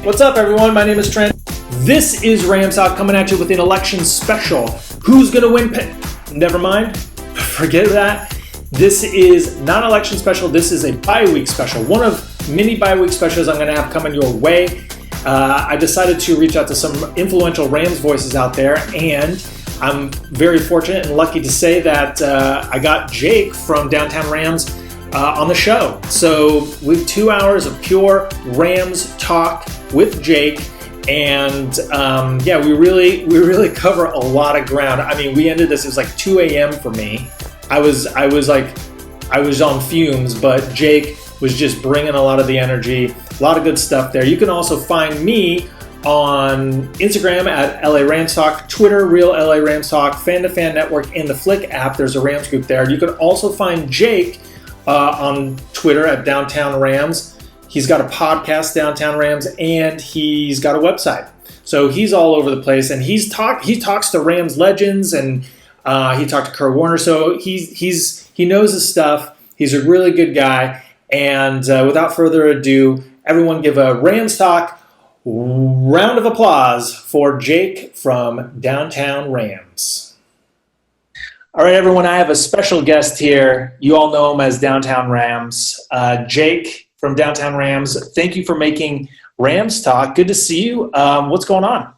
What's up, everyone? My name is Trent. This is Rams Talk coming at you with an election special. Who's going to win? Never mind. Forget that. This is not an election special. This is a bye-week special. One of many bye-week specials I'm going to have coming your way. I decided to reach out to some influential Rams voices out there, and I'm very fortunate and lucky to say that I got Jake from Downtown Rams on the show. So we have 2 hours of pure Rams talk with Jake, and we really cover a lot of ground. I mean, we ended this, it was like 2 a.m. for me. I was on fumes, but Jake was just bringing a lot of the energy, a lot of good stuff there. You can also find me on Instagram at LA Rams Talk, Twitter, Real LA Rams Talk, Fan to Fan Network, and the Flick app. There's a Rams group there. You can also find Jake on Twitter at Downtown Rams. He's got a podcast, Downtown Rams, and he's got a website. So he's all over the place, and he talks to Rams legends, and he talked to Kurt Warner. So he knows his stuff. He's a really good guy. And without further ado, everyone give a Rams Talk round of applause for Jake from Downtown Rams. All right, everyone, I have a special guest here. You all know him as Downtown Rams. Jake from Downtown Rams, thank you for making Rams Talk. Good to see you. What's going on?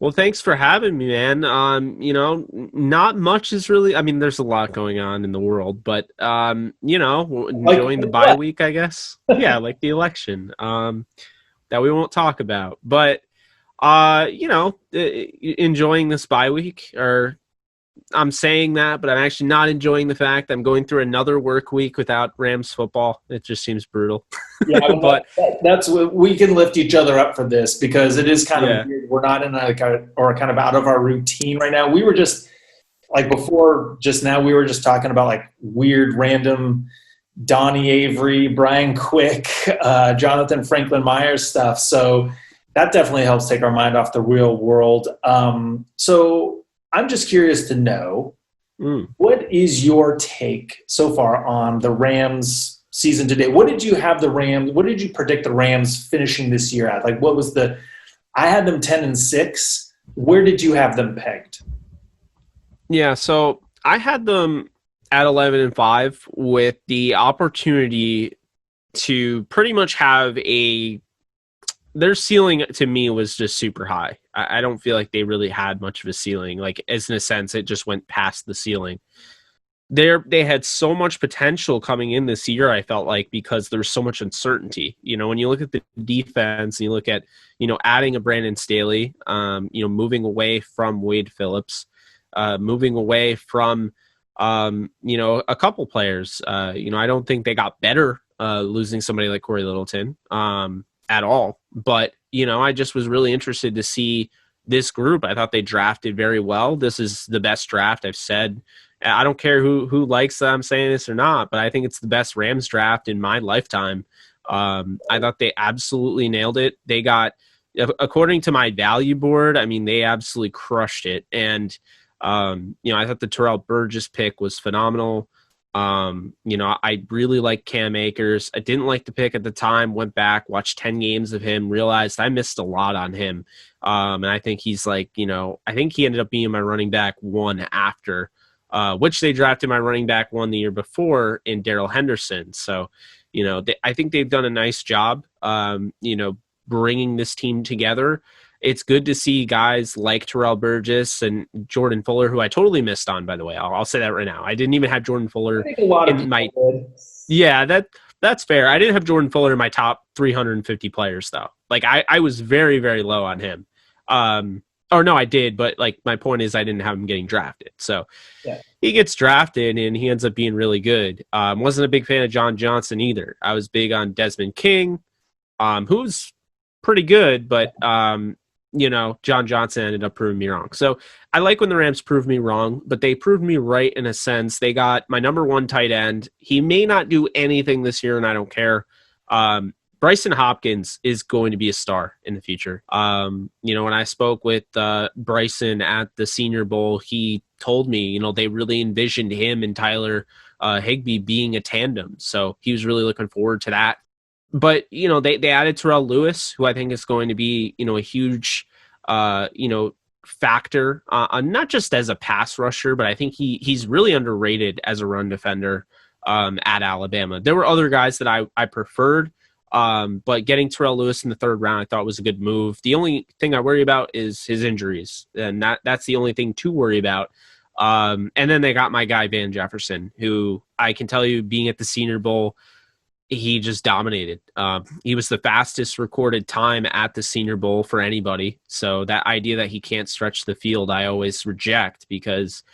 Well, thanks for having me, man. Not much is really, I mean, there's a lot going on in the world, but, enjoying the bye week, I guess. Yeah, like the election that we won't talk about. But, enjoying this bye week, or I'm saying that, but I'm actually not enjoying the fact I'm going through another work week without Rams football. It just seems brutal. Yeah, but that's what we can lift each other up for this, because it is kind of weird. We're not in or kind of out of our routine right now. We were just like before, just now we were just talking about like weird, random Donnie Avery, Brian Quick, Jonathan Franklin Myers stuff. So that definitely helps take our mind off the real world. So I'm just curious to know, what is your take so far on the Rams season today? What did you predict the Rams finishing this year at? Like, I had them 10-6. Where did you have them pegged? Yeah, so I had them at 11-5 with the opportunity to pretty much have their ceiling to me was just super high. I don't feel like they really had much of a ceiling. Like, as in a sense, it just went past the ceiling. They had so much potential coming in this year, I felt like, because there's so much uncertainty. When you look at the defense and you look at, adding a Brandon Staley, moving away from Wade Phillips, moving away from, a couple players. I don't think they got better losing somebody like Corey Littleton at all. But, I just was really interested to see this group. I thought they drafted very well. This is the best draft I've said. I don't care who likes that I'm saying this or not, but I think it's the best Rams draft in my lifetime. I thought they absolutely nailed it. They got, according to my value board, I mean, they absolutely crushed it. And, I thought the Terrell Burgess pick was phenomenal. I really like Cam Akers. I didn't like the pick at the time, went back, watched 10 games of him, realized I missed a lot on him. And I think he's like, I think he ended up being my running back one after, which they drafted my running back one the year before in Darrell Henderson. So, I think they've done a nice job, bringing this team together. It's good to see guys like Terrell Burgess and Jordan Fuller, who I totally missed on, by the way. I'll say that right now. I didn't even have Jordan Fuller in my – yeah, that's fair. I didn't have Jordan Fuller in my top 350 players, though. Like, I was very, very low on him. Or no, I did, but like my point is I didn't have him getting drafted. So he gets drafted and he ends up being really good. Wasn't a big fan of John Johnson either. I was big on Desmond King, who's pretty good, but John Johnson ended up proving me wrong. So I like when the Rams prove me wrong, but they proved me right in a sense. They got my number one tight end. He may not do anything this year, and I don't care. Bryson Hopkins is going to be a star in the future. When I spoke with Bryson at the Senior Bowl, he told me, they really envisioned him and Tyler Higbee being a tandem. So he was really looking forward to that. but they added Terrell Lewis, who I think is going to be a huge factor, not just as a pass rusher, but I think he's really underrated as a run defender at Alabama. There were other guys that I preferred, but getting Terrell Lewis in the third round I thought was a good move. The only thing I worry about is his injuries, and that's the only thing to worry about. And then they got my guy Van Jefferson, who I can tell you, being at the Senior Bowl, he just dominated. He was the fastest recorded time at the Senior Bowl for anybody. So that idea that he can't stretch the field, I always reject, because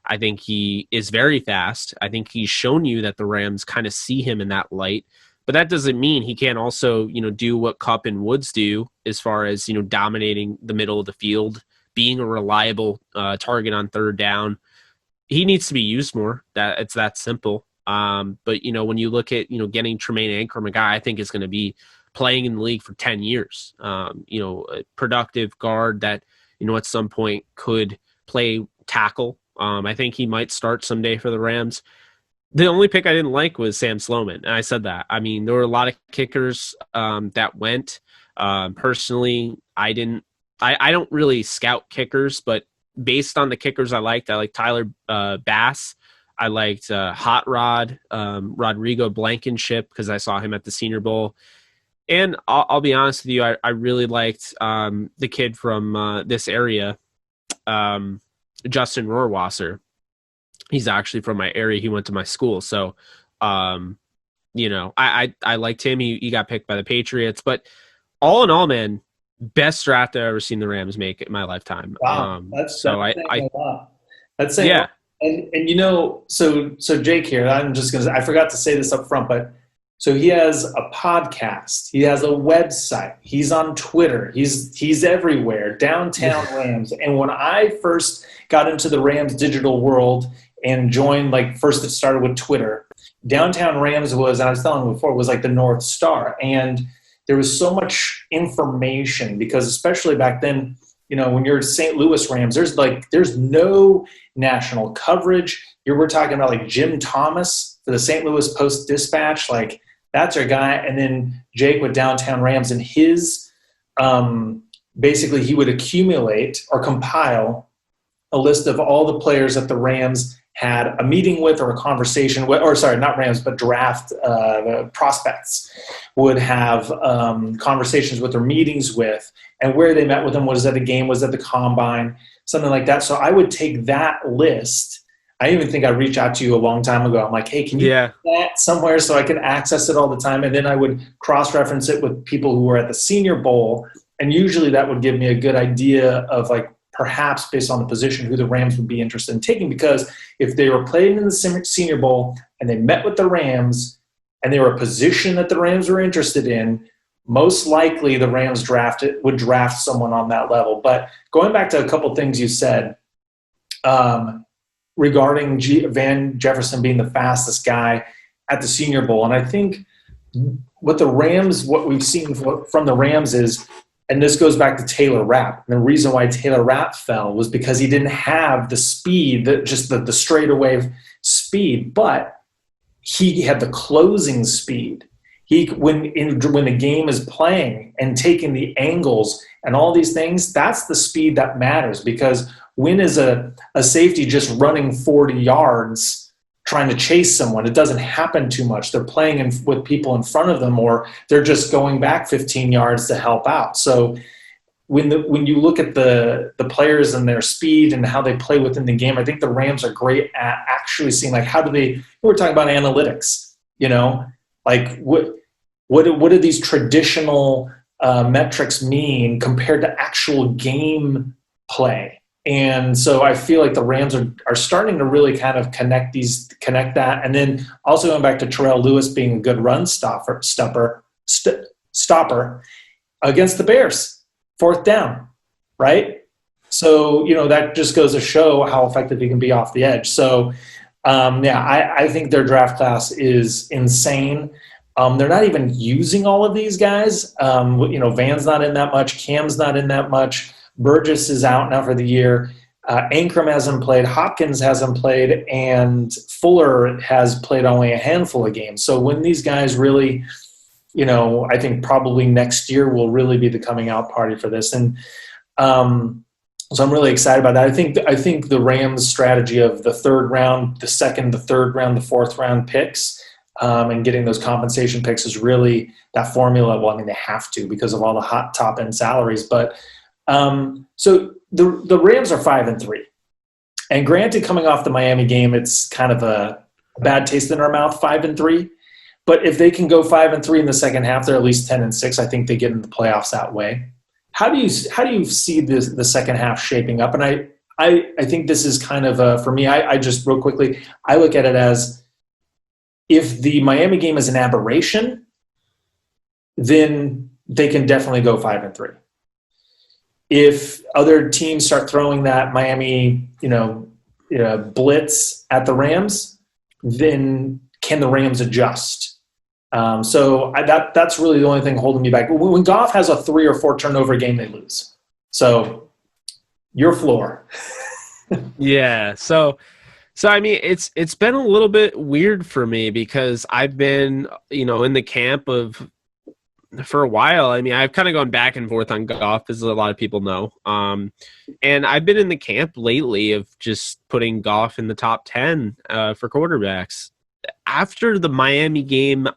I think he is very fast. I think he's shown you that the Rams kind of see him in that light. But that doesn't mean he can't also, do what Kupp and Woods do as far as, dominating the middle of the field, being a reliable target on third down. He needs to be used more. It's that simple. But when you look at getting Tremaine Ankrum, a guy I think is going to be playing in the league for 10 years, a productive guard that at some point could play tackle. I think he might start someday for the Rams. The only pick I didn't like was Sam Sloman, and I said that. I mean, there were a lot of kickers that went. Personally, I don't really scout kickers, but based on the kickers I liked Tyler Bass. I liked Hot Rod, Rodrigo Blankenship, because I saw him at the Senior Bowl. And I'll be honest with you, I really liked the kid from this area, Justin Rohrwasser. He's actually from my area. He went to my school. So, I liked him. He got picked by the Patriots. But all in all, man, best draft I've ever seen the Rams make in my lifetime. Wow, that's saying a lot. That's saying yeah. And so Jake here, I forgot to say this up front, but so he has a podcast, he has a website, he's on Twitter, he's everywhere, Downtown Rams. And when I first got into the Rams digital world and joined, first it started with Twitter, Downtown Rams was, and I was telling you before, was like the North Star. And there was so much information because especially back then, when you're St. Louis Rams, there's no national coverage. We're talking about Jim Thomas for the St. Louis Post-Dispatch, that's our guy. And then Jake with Downtown Rams, and his basically he would accumulate or compile a list of all the players that the Rams had a meeting with or a conversation with, or sorry, not Rams, but draft prospects would have conversations with or meetings with, and where they met with them. Was at a game, was at the combine, something like that. So I would take that list. I even think I reached out to you a long time ago. I'm like, hey, can you put that somewhere so I can access it all the time? And then I would cross-reference it with people who were at the Senior Bowl. And usually that would give me a good idea of perhaps based on the position who the Rams would be interested in taking. Because if they were playing in the Senior Bowl and they met with the Rams and they were a position that the Rams were interested in, most likely the Rams would draft someone on that level. But going back to a couple things you said regarding Van Jefferson being the fastest guy at the Senior Bowl, and I think what we've seen from the Rams is, and this goes back to Taylor Rapp. And the reason why Taylor Rapp fell was because he didn't have the speed, just the straightaway speed, but he had the closing speed. When the game is playing and taking the angles and all these things, that's the speed that matters. Because when is a safety just running 40 yards trying to chase someone? It doesn't happen too much. They're playing with people in front of them, or they're just going back 15 yards to help out. So when you look at the players and their speed and how they play within the game, I think the Rams are great at actually seeing how do they. We're talking about analytics, what do these traditional metrics mean compared to actual game play? And so I feel like the Rams are starting to really kind of connect that. And then also going back to Terrell Lewis being a good run stopper against the Bears, fourth down, right? So, that just goes to show how effective he can be off the edge. So, I think their draft class is insane. They're not even using all of these guys. Van's not in that much. Cam's not in that much. Burgess is out now for the year. Ankrum hasn't played. Hopkins hasn't played. And Fuller has played only a handful of games. So when these guys really I think probably next year will really be the coming out party for this. And so I'm really excited about that. I think the Rams' strategy of the third round, the second, the third round, the fourth round picks, and getting those compensation picks is really that formula. Well, I mean, they have to because of all the hot top end salaries. But so the Rams are 5-3, and granted, coming off the Miami game, it's kind of a bad taste in our mouth, 5-3. But if they can go 5-3 in the second half, they're at least 10-6. I think they get in the playoffs that way. How do you see the second half shaping up? And I think this is kind of for me. I just real quickly I look at it as if the Miami game is an aberration, then they can definitely go 5-3. If other teams start throwing that Miami blitz at the Rams, then can the Rams adjust? So that's really the only thing holding me back. When Goff has a 3 or 4 turnover game, they lose. So your floor. Yeah. So I mean, it's been a little bit weird for me because I've been, in the camp of for a while. I mean, I've kind of gone back and forth on Goff, as a lot of people know. And I've been in the camp lately of just putting Goff in the top 10 for quarterbacks. After the Miami game,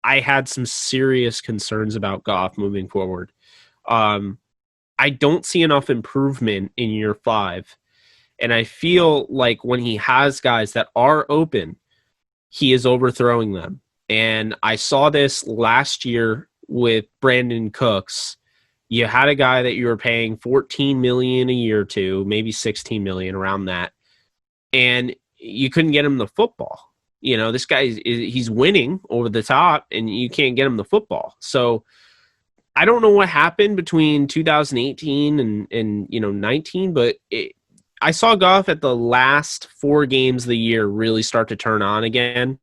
I had some serious concerns about Goff moving forward. I don't see enough improvement in year 5. And I feel like when he has guys that are open, he is overthrowing them. And I saw this last year with Brandon Cooks. You had a guy that you were paying $14 million a year to, maybe $16 million, around that. And you couldn't get him the football. This guy, he's winning over the top, and you can't get him the football. So I don't know what happened between 2018 and 19, but I saw Goff at the last 4 games of the year really start to turn on again.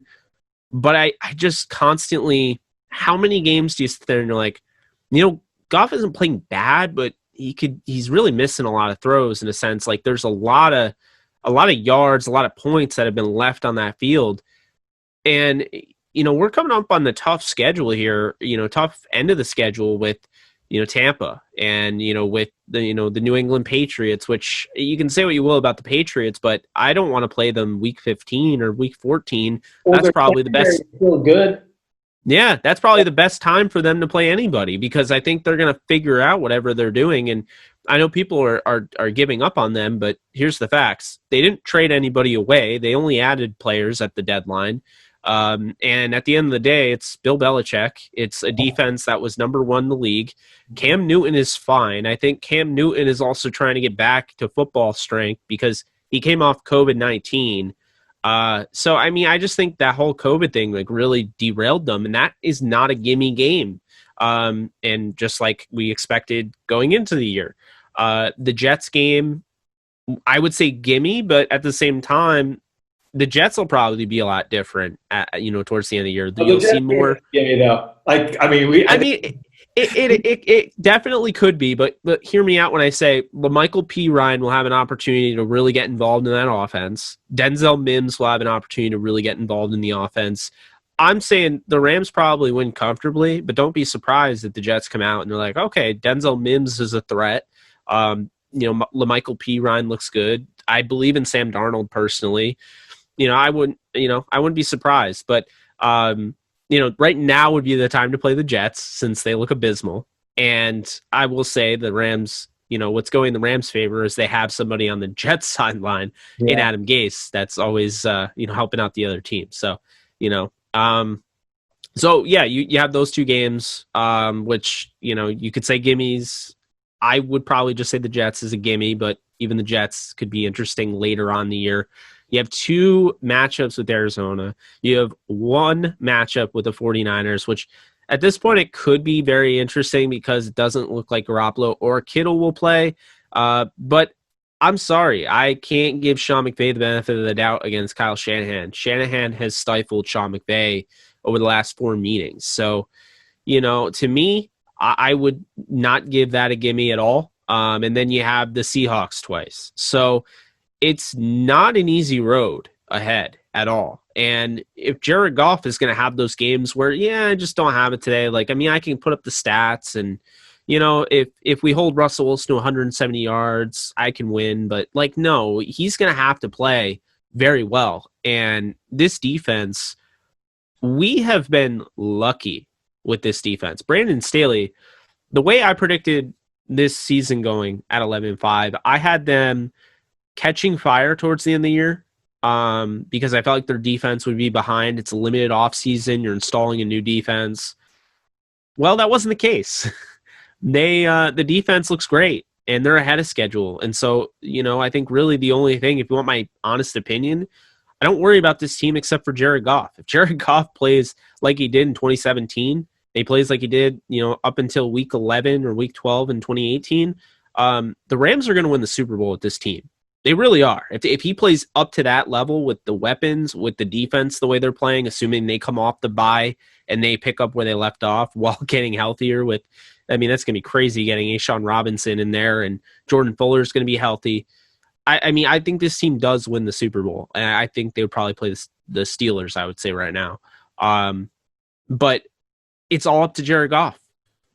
But I just constantly, how many games do you sit there and you're like, Goff isn't playing bad, but he's really missing a lot of throws in a sense. Like there's a lot of yards, a lot of points that have been left on that field. And, we're coming up on the tough schedule here, tough end of the schedule with, Tampa and, with the New England Patriots, which you can say what you will about the Patriots, but I don't want to play them week 15 or week 14. That's probably the best. Feel good. Yeah, that's probably the best time for them to play anybody because I think they're going to figure out whatever they're doing. And I know people are giving up on them, but here's the facts. They didn't trade anybody away. They only added players at the deadline. And at the end of the day, it's Bill Belichick. It's a defense that was number 1 in the league. Cam Newton is fine. I think Cam Newton is also trying to get back to football strength because he came off COVID-19. So, I mean, I just think that whole COVID thing really derailed them, and that is not a gimme game. And just like we expected going into the year. The Jets game, I would say gimme, but at the same time, the Jets will probably be a lot different, towards the end of the year. You'll see more. Gimme though. It definitely could be, but hear me out when I say Michael P. Ryan will have an opportunity to really get involved in that offense. Denzel Mims will have an opportunity to really get involved in the offense. I'm saying the Rams probably win comfortably, but don't be surprised if the Jets come out and they're like, okay, Denzel Mims is a threat. Michael P. Ryan looks good. I believe in Sam Darnold personally. I wouldn't be surprised, but right now would be the time to play the Jets since they look abysmal. And I will say the Rams, what's going the Rams' favor is they have somebody on the Jets sideline in Adam Gase that's always, helping out the other team. So, you have those 2 games, which, you could say gimmies. I would probably just say the Jets is a gimme, but even the Jets could be interesting later on in the year. You have 2 matchups with Arizona. You have 1 matchup with the 49ers, which at this point it could be very interesting because it doesn't look like Garoppolo or Kittle will play. But I'm sorry, I can't give Sean McVay the benefit of the doubt against Kyle Shanahan. Shanahan has stifled Sean McVay over the last 4 meetings. So, to me, I would not give that a gimme at all. And then you have the Seahawks twice. So it's not an easy road ahead. at all. And if Jared Goff is going to have those games where, yeah, I just don't have it today. Like, I mean, I can put up the stats and, you know, if we hold Russell Wilson to 170 yards, I can win. But, like, no, he's going to have to play very well. And this defense, we have been lucky with this defense. Brandon Staley, the way I predicted this season going at 11-5, I had them catching fire towards the end of the year because I felt like their defense would be behind. It's a limited offseason. You're installing a new defense. Well, that wasn't the case. The defense looks great, and they're ahead of schedule. And so, you know, I think really the only thing, if you want my honest opinion, I don't worry about this team except for Jared Goff. If Jared Goff plays like he did in 2017, he plays like he did, you know, up until week 11 or week 12 in 2018, the Rams are going to win the Super Bowl with this team. They really are. If he plays up to that level with the weapons, with the defense, the way they're playing, assuming they come off the bye and they pick up where they left off while getting healthier with, I mean, that's going to be crazy getting Ashawn Robinson in there and Jordan Fuller is going to be healthy. I mean, I think this team does win the Super Bowl, and I think they would probably play the Steelers, I would say right now. But it's all up to Jared Goff.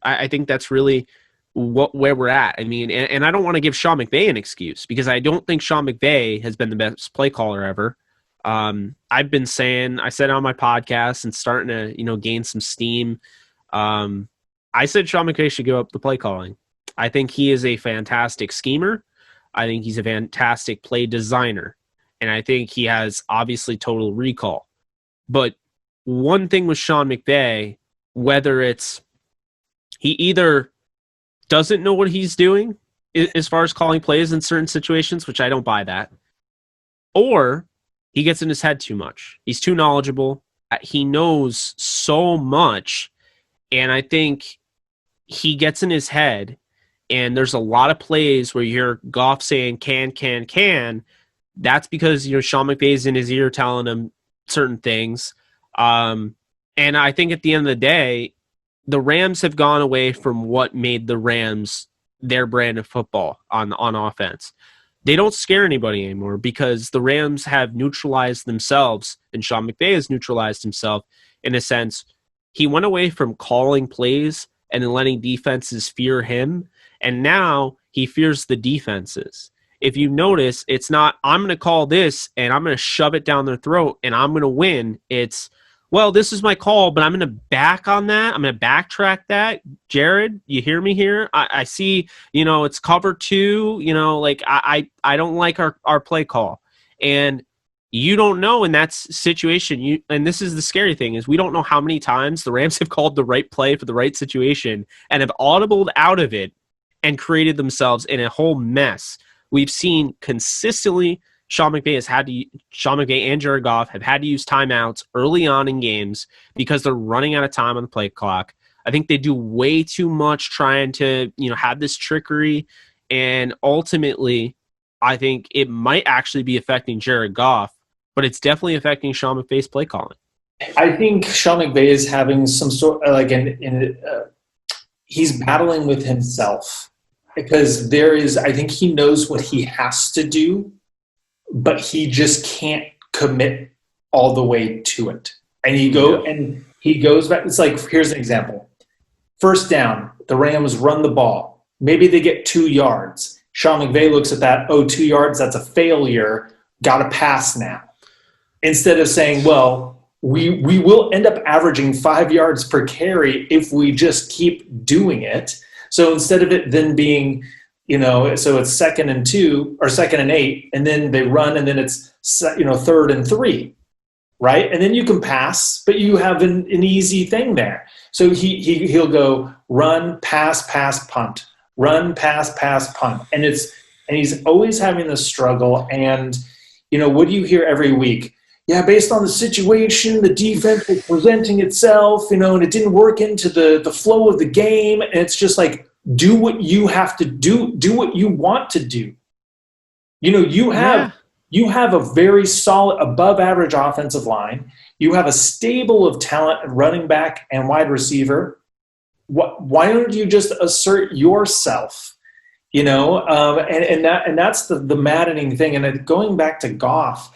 I think that's really where we're at. I mean, and I don't want to give Sean McVay an excuse because I don't think Sean McVay has been the best play caller ever. I've been saying, I said on my podcast and starting to, you know, gain some steam. I said Sean McVay should give up the play calling. I think he is a fantastic schemer. I think he's a fantastic play designer. And I think he has obviously total recall. But one thing with Sean McVay, whether it's he either doesn't know what he's doing as far as calling plays in certain situations, which I don't buy that, or he gets in his head too much. He's too knowledgeable. He knows so much. And I think he gets in his head, and there's a lot of plays where you hear Goff saying can. That's because, you know, Sean McVay's in his ear telling him certain things. And I think at the end of the day, the Rams have gone away from what made the Rams their brand of football on offense. They don't scare anybody anymore because the Rams have neutralized themselves, and Sean McVay has neutralized himself in a sense. He went away from calling plays and then letting defenses fear him, and now he fears the defenses. If you notice, it's not, I'm going to call this and I'm going to shove it down their throat and I'm going to win. It's, well, this is my call, but I'm going to back on that. I'm going to backtrack that. Jared, you hear me here? I see, you know, it's cover 2, you know, like I don't like our play call. And you don't know in that situation, and this is the scary thing, is we don't know how many times the Rams have called the right play for the right situation and have audibled out of it and created themselves in a whole mess. We've seen consistently Sean McVay and Jared Goff have had to use timeouts early on in games because they're running out of time on the play clock. I think they do way too much trying to, you know, have this trickery, and ultimately, I think it might actually be affecting Jared Goff, but it's definitely affecting Sean McVay's play calling. I think Sean McVay is having some sort of he's battling with himself because I think he knows what he has to do, but he just can't commit all the way to it. And he goes back. It's like, here's an example. First down, the Rams run the ball. Maybe they get 2 yards. Sean McVay looks at that, 2 yards, that's a failure. Got to pass now. Instead of saying, well, we will end up averaging 5 yards per carry if we just keep doing it. So instead of it then being, you know, so it's 2nd and 2 or 2nd and 8, and then they run, and then it's, you know, 3rd and 3, right? And then you can pass, but you have an easy thing there. So he'll go run, pass, punt, run, pass, punt, and he's always having this struggle. And you know, what do you hear every week? Yeah, based on the situation, the defense was presenting itself, you know, and it didn't work into the flow of the game. And it's just like, do what you have to do what you want to do. You know, you have a very solid, above average offensive line. You have a stable of talent at running back and wide receiver. Why don't you just assert yourself? And that's the maddening thing. And going back to Goff,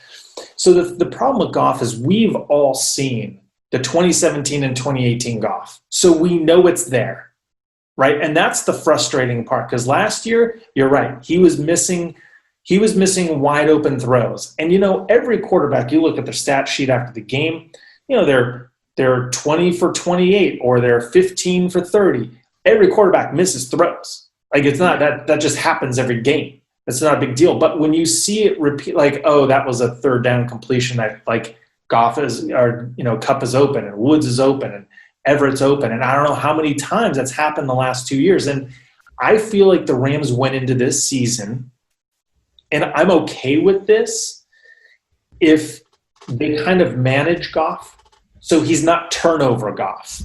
So the problem with Goff is we've all seen the 2017 and 2018 Goff. So we know it's there, right? And that's the frustrating part, because last year, you're right, he was missing wide open throws. And, every quarterback, you look at their stat sheet after the game, they're 20 for 28 or they're 15 for 30. Every quarterback misses throws. Like, it's not that just happens every game. It's not a big deal. But when you see it repeat, like, oh, that was a third down completion that, like, Goff is, or, Kupp is open and Woods is open and Everett's open. And I don't know how many times that's happened the last 2 years. And I feel like the Rams went into this season, and I'm okay with this if they kind of manage Goff so he's not turnover Goff.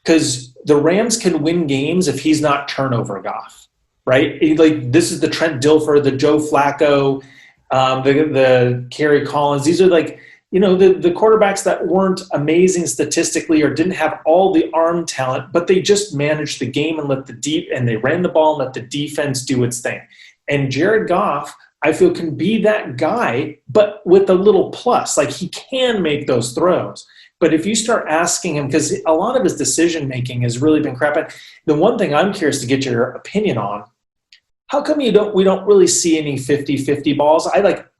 Because the Rams can win games if he's not turnover Goff, right? Like, this is the Trent Dilfer, the Joe Flacco, the Kerry Collins. These are like, the quarterbacks that weren't amazing statistically or didn't have all the arm talent, but they just managed the game and they ran the ball and let the defense do its thing. And Jared Goff, I feel, can be that guy, but with a little plus. Like, he can make those throws. But if you start asking him, because a lot of his decision-making has really been crap. And the one thing I'm curious to get your opinion on, how come we don't really see any 50-50 balls?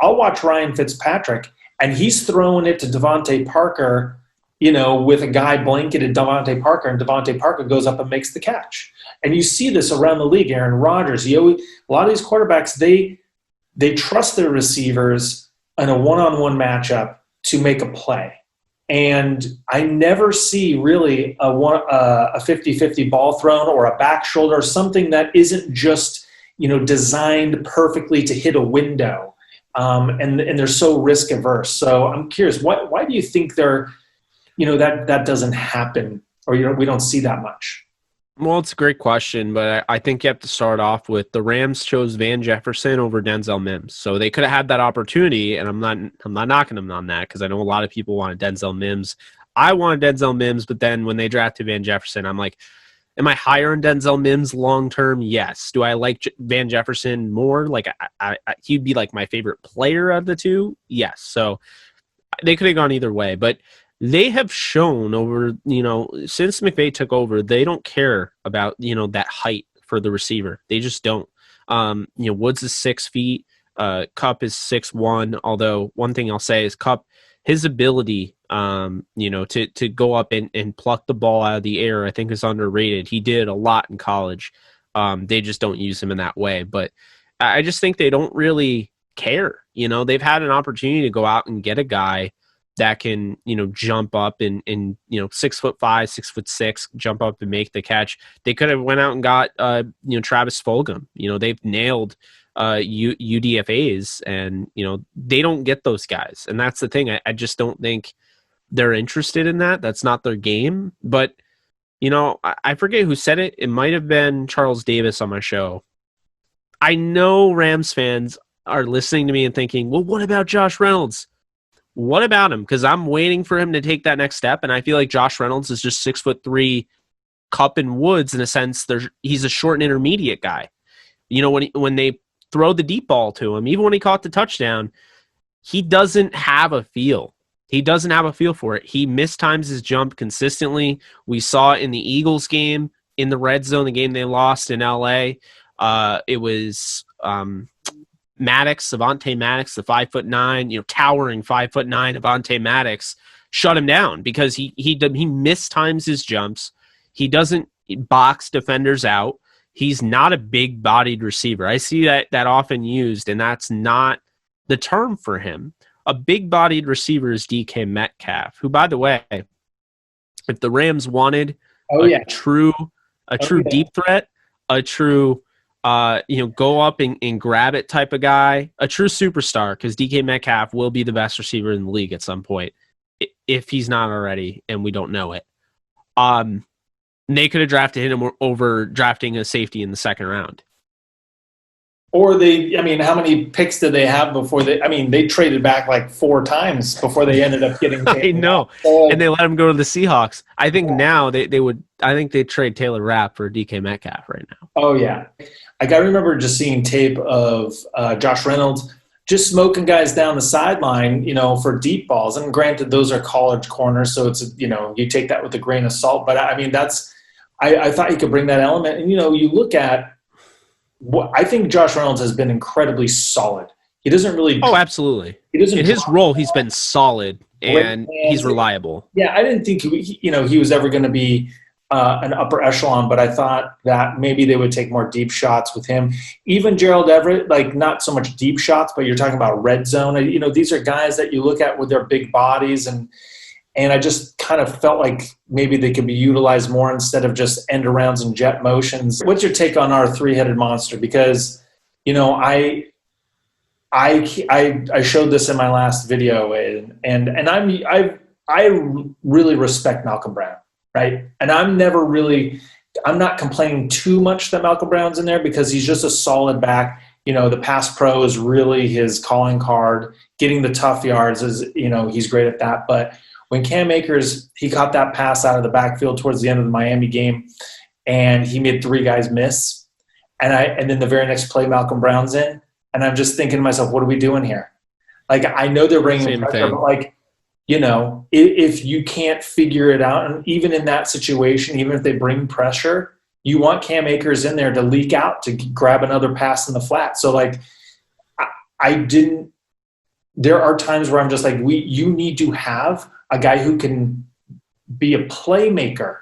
I'll watch Ryan Fitzpatrick, and he's throwing it to Devontae Parker, with a guy blanketed Devontae Parker, and Devontae Parker goes up and makes the catch. And you see this around the league. Aaron Rodgers, a lot of these quarterbacks, they trust their receivers in a one-on-one matchup to make a play. And I never see really a 50-50 ball thrown or a back shoulder or something that isn't just, designed perfectly to hit a window. And they're so risk averse. So I'm curious, why do you think that doesn't happen, or we don't see that much? Well, it's a great question, but I think you have to start off with the Rams chose Van Jefferson over Denzel Mims. So they could have had that opportunity, and I'm not knocking them on that, because I know a lot of people wanted Denzel Mims. I wanted Denzel Mims, but then when they drafted Van Jefferson, I'm like, am I higher on Denzel Mims long-term? Yes. Do I like Van Jefferson more? Like, he'd be like my favorite player of the two? Yes. So they could have gone either way, but they have shown over, since McVay took over, they don't care about, that height for the receiver. They just don't. Woods is 6 feet. Kupp is 6'1". Although one thing I'll say is Kupp, his ability, to go up and pluck the ball out of the air, I think is underrated. He did a lot in college. They just don't use him in that way. But I just think they don't really care. They've had an opportunity to go out and get a guy that can, jump up and 6'5", 6'6", jump up and make the catch. They could have went out and got, Travis Fulgham. They've nailed UDFAs, and, they don't get those guys. And that's the thing. I just don't think they're interested in that. That's not their game. But, I forget who said it. It might have been Charles Davis on my show. I know Rams fans are listening to me and thinking, well, what about Josh Reynolds? What about him? Because I'm waiting for him to take that next step, and I feel like Josh Reynolds is just 6'3", Kupp and Woods in a sense. He's a short and intermediate guy. When they throw the deep ball to him, even when he caught the touchdown, he doesn't have a feel. He doesn't have a feel for it. He mistimes his jump consistently. We saw it in the Eagles game, in the red zone, the game they lost in LA. It was Avonte Maddox, the 5'9", towering 5'9" Avonte Maddox, shut him down because he mistimes his jumps. He doesn't box defenders out. He's not a big-bodied receiver. I see that often used, and that's not the term for him. A big-bodied receiver is DK Metcalf, who, by the way, if the Rams wanted a true deep threat, a true go up and grab it type of guy, a true superstar, because DK Metcalf will be the best receiver in the league at some point, if he's not already, and we don't know it. They could have drafted him over drafting a safety in the second round. Or how many picks did they have before they traded back like 4 times before they ended up getting I know. And they let him go to the Seahawks. I think now they'd trade Taylor Rapp for DK Metcalf right now. Oh, yeah. I remember just seeing tape of Josh Reynolds just smoking guys down the sideline, for deep balls. And granted, those are college corners, so it's, you take that with a grain of salt. But I mean, I thought you could bring that element. And, you look at what I think Josh Reynolds has been incredibly solid. He doesn't really. Oh, absolutely. He doesn't. In his role, he's been solid and he's reliable. Yeah, I didn't think he was ever going to be an upper echelon, but I thought that maybe they would take more deep shots with him. Even Gerald Everett, like not so much deep shots, but you're talking about red zone. These are guys that you look at with their big bodies, and I just kind of felt like maybe they could be utilized more instead of just end arounds and jet motions. What's your take on our three-headed monster? Because I showed this in my last video, and I really respect Malcolm Brown, right? And I'm not complaining too much that Malcolm Brown's in there because he's just a solid back. The pass pro is really his calling card. Getting the tough yards is, he's great at that. But when Cam Akers, he caught that pass out of the backfield towards the end of the Miami game, and he made 3 guys miss. And then the very next play, Malcolm Brown's in. And I'm just thinking to myself, what are we doing here? Like, I know they're bringing pressure, but like, if you can't figure it out, and even in that situation, even if they bring pressure, you want Cam Akers in there to leak out, to grab another pass in the flat. So like, there are times where I'm just like, you need to have a guy who can be a playmaker.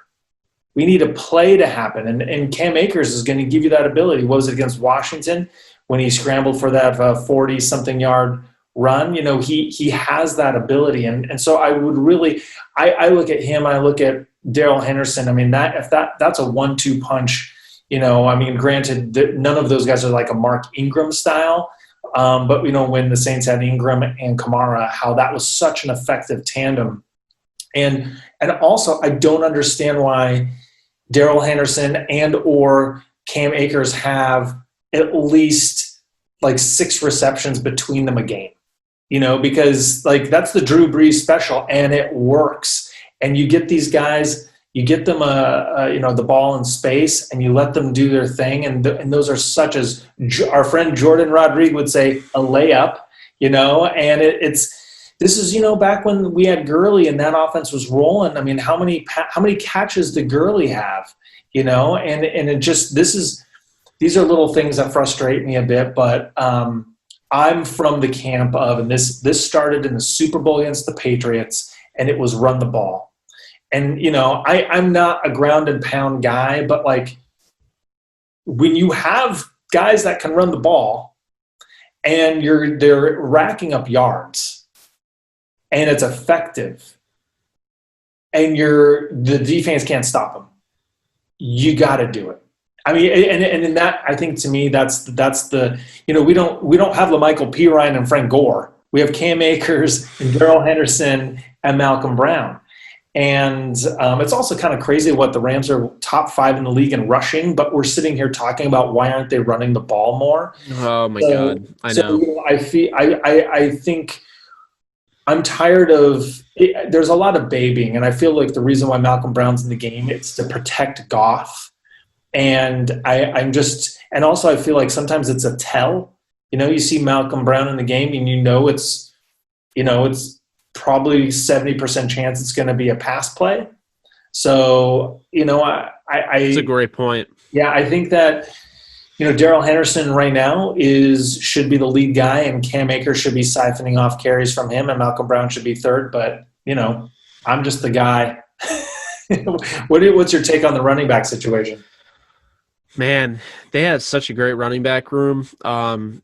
We need a play to happen. And Cam Akers is going to give you that ability. What was it against Washington when he scrambled for that 40-something yard run? He has that ability. And so I would really – I look at him, I look at Darrell Henderson. I mean, that's a 1-2 punch. Granted, none of those guys are like a Mark Ingram style. But when the Saints had Ingram and Kamara, how that was such an effective tandem. And also, I don't understand why Darrell Henderson and or Cam Akers have at least like 6 receptions between them a game. Because like that's the Drew Brees special, and it works. And you get these guys, you get them the ball in space, and you let them do their thing, and those are such as our friend Jordan Rodriguez would say, a layup. And this is back when we had Gurley and that offense was rolling. I mean, how many catches did Gurley have? And it just these are little things that frustrate me a bit, but I'm from the camp of, and this started in the Super Bowl against the Patriots, and it was run the ball. And, I'm not a ground and pound guy, but like when you have guys that can run the ball and they're racking up yards and it's effective and the defense can't stop them, you got to do it. I mean, and in that, I think to me, that's the, we don't have LaMichael Pirine and Frank Gore. We have Cam Akers and Darrell Henderson and Malcolm Brown. And it's also kind of crazy what the Rams are top 5 in the league in rushing, but we're sitting here talking about why aren't they running the ball more? Oh my God, I know. I think I'm tired of it. There's a lot of babying, and I feel like the reason why Malcolm Brown's in the game, it's to protect Goff. And and also I feel like sometimes it's a tell. You see Malcolm Brown in the game, and it's probably 70% chance it's going to be a pass play. So, it's a great point. Yeah, I think that, Darrell Henderson right now should be the lead guy, and Cam Akers should be siphoning off carries from him, and Malcolm Brown should be third. But, I'm just the guy. What's your take on the running back situation? Man, they have such a great running back room.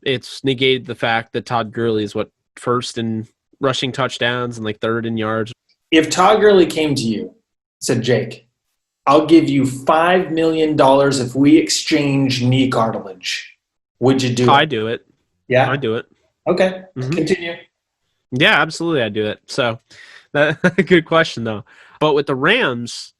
It's negated the fact that Todd Gurley is first in rushing touchdowns and like third in yards. If Todd Gurley came to you, said, Jake, I'll give you $5 million if we exchange knee cartilage, would you do it? I do it. Yeah? I do it. Okay. Mm-hmm. Continue. Yeah, absolutely. I do it. So that's a good question though. But with the Rams,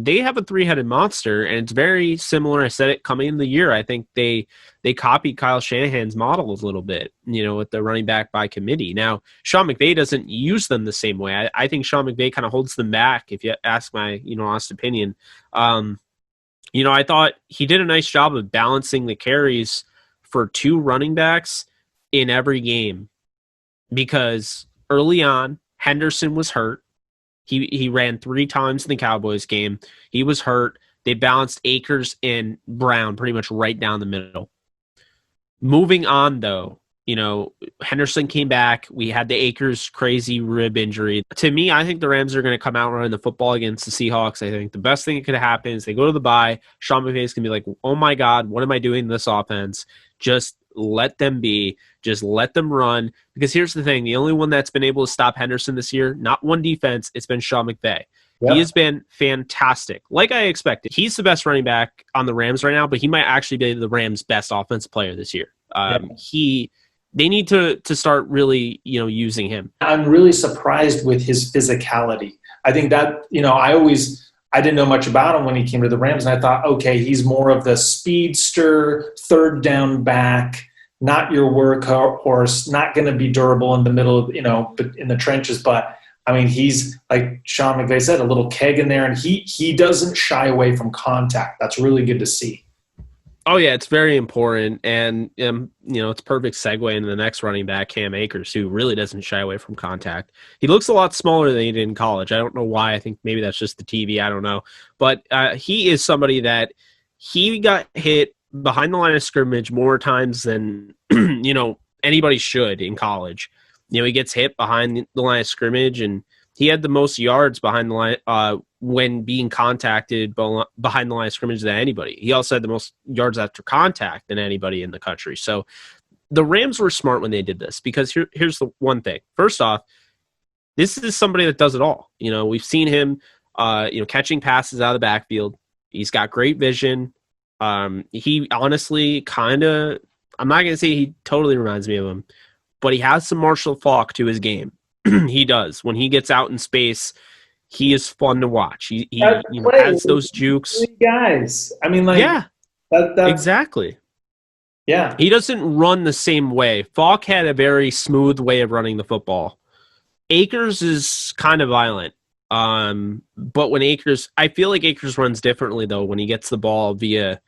they have a 3-headed monster, and it's very similar. I said it coming in the year. I think they copied Kyle Shanahan's model a little bit, with the running back by committee. Now, Sean McVay doesn't use them the same way. I think Sean McVay kind of holds them back, if you ask my, honest opinion. I thought he did a nice job of balancing the carries for 2 running backs, in every game because early on, Henderson was hurt. He ran 3 times in the Cowboys game. He was hurt. They balanced Akers and Brown pretty much right down the middle. Moving on, though, Henderson came back. We had the Akers crazy rib injury. To me, I think the Rams are going to come out running the football against the Seahawks. I think the best thing that could happen is they go to the bye. Sean McVay's going to be like, oh my God, what am I doing in this offense? Just let them be. Just let them run. Because here's the thing. The only one that's been able to stop Henderson this year, not one defense, it's been Sean McVay. Yep. He has been fantastic. Like I expected. He's the best running back on the Rams right now, but he might actually be the Rams' best offensive player this year. They need to start really, using him. I'm really surprised with his physicality. I think that, I didn't know much about him when he came to the Rams, and I thought, okay, he's more of the speedster, third down back, not your workhorse, not going to be durable in the middle of, but in the trenches. But I mean, he's, like Sean McVay said, a little keg in there, and he doesn't shy away from contact. That's really good to see. Oh, yeah, it's very important. And, it's a perfect segue into the next running back, Cam Akers, who really doesn't shy away from contact. He looks a lot smaller than he did in college. I don't know why. I think maybe that's just the TV. I don't know. But he is somebody that he got hit behind the line of scrimmage more times than, anybody should in college. He gets hit behind the line of scrimmage, and he had the most yards behind the line when being contacted behind the line of scrimmage than anybody. He also had the most yards after contact than anybody in the country. So the Rams were smart when they did this, because here's the one thing. First off, this is somebody that does it all. We've seen him, catching passes out of the backfield. He's got great vision. He honestly I'm not going to say he totally reminds me of him, but he has some Marshall Faulk to his game. He does. When he gets out in space, he is fun to watch. He has those jukes. Guys. I mean, yeah, exactly. Yeah. He doesn't run the same way. Faulk had a very smooth way of running the football. Akers is kind of violent. But when I feel like Akers runs differently, though, when he gets the ball via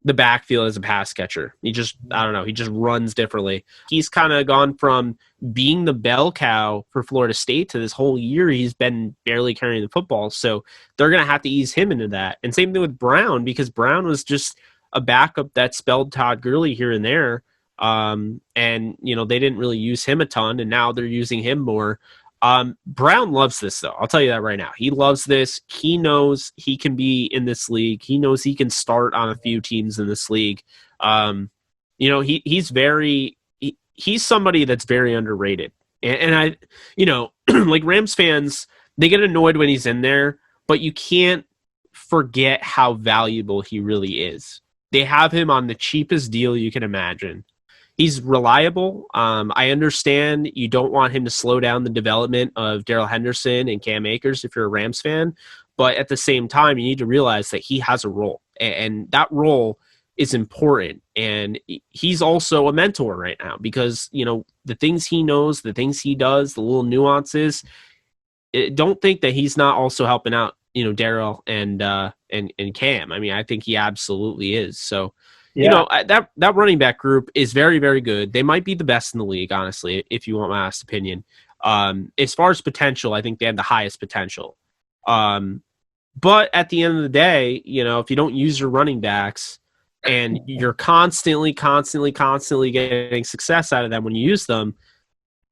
the backfield as a pass catcher. He just runs differently. He's kind of gone from being the bell cow for Florida State to this whole year he's been barely carrying the football. So they're going to have to ease him into that. And same thing with Brown, because Brown was just a backup that spelled Todd Gurley here and there. And, they didn't really use him a ton, and now they're using him more. Brown loves this, though. I'll tell you that right now. He loves this. He knows he can be in this league. He knows he can start on a few teams in this league. He's somebody that's very underrated. And I, like Rams fans, they get annoyed when he's in there, but you can't forget how valuable he really is. They have him on the cheapest deal you can imagine. He's reliable. I understand you don't want him to slow down the development of Darrell Henderson and Cam Akers if you're a Rams fan, but at the same time, you need to realize that he has a role, and that role is important. And he's also a mentor right now, because the things he knows, the things he does, the little nuances. Don't think that he's not also helping out, Darrell and Cam. I mean, I think he absolutely is. So. Yeah. That running back group is very, very good. They might be the best in the league, honestly, if you want my honest opinion. As far as potential, I think they have the highest potential. But at the end of the day, if you don't use your running backs and you're constantly getting success out of them when you use them,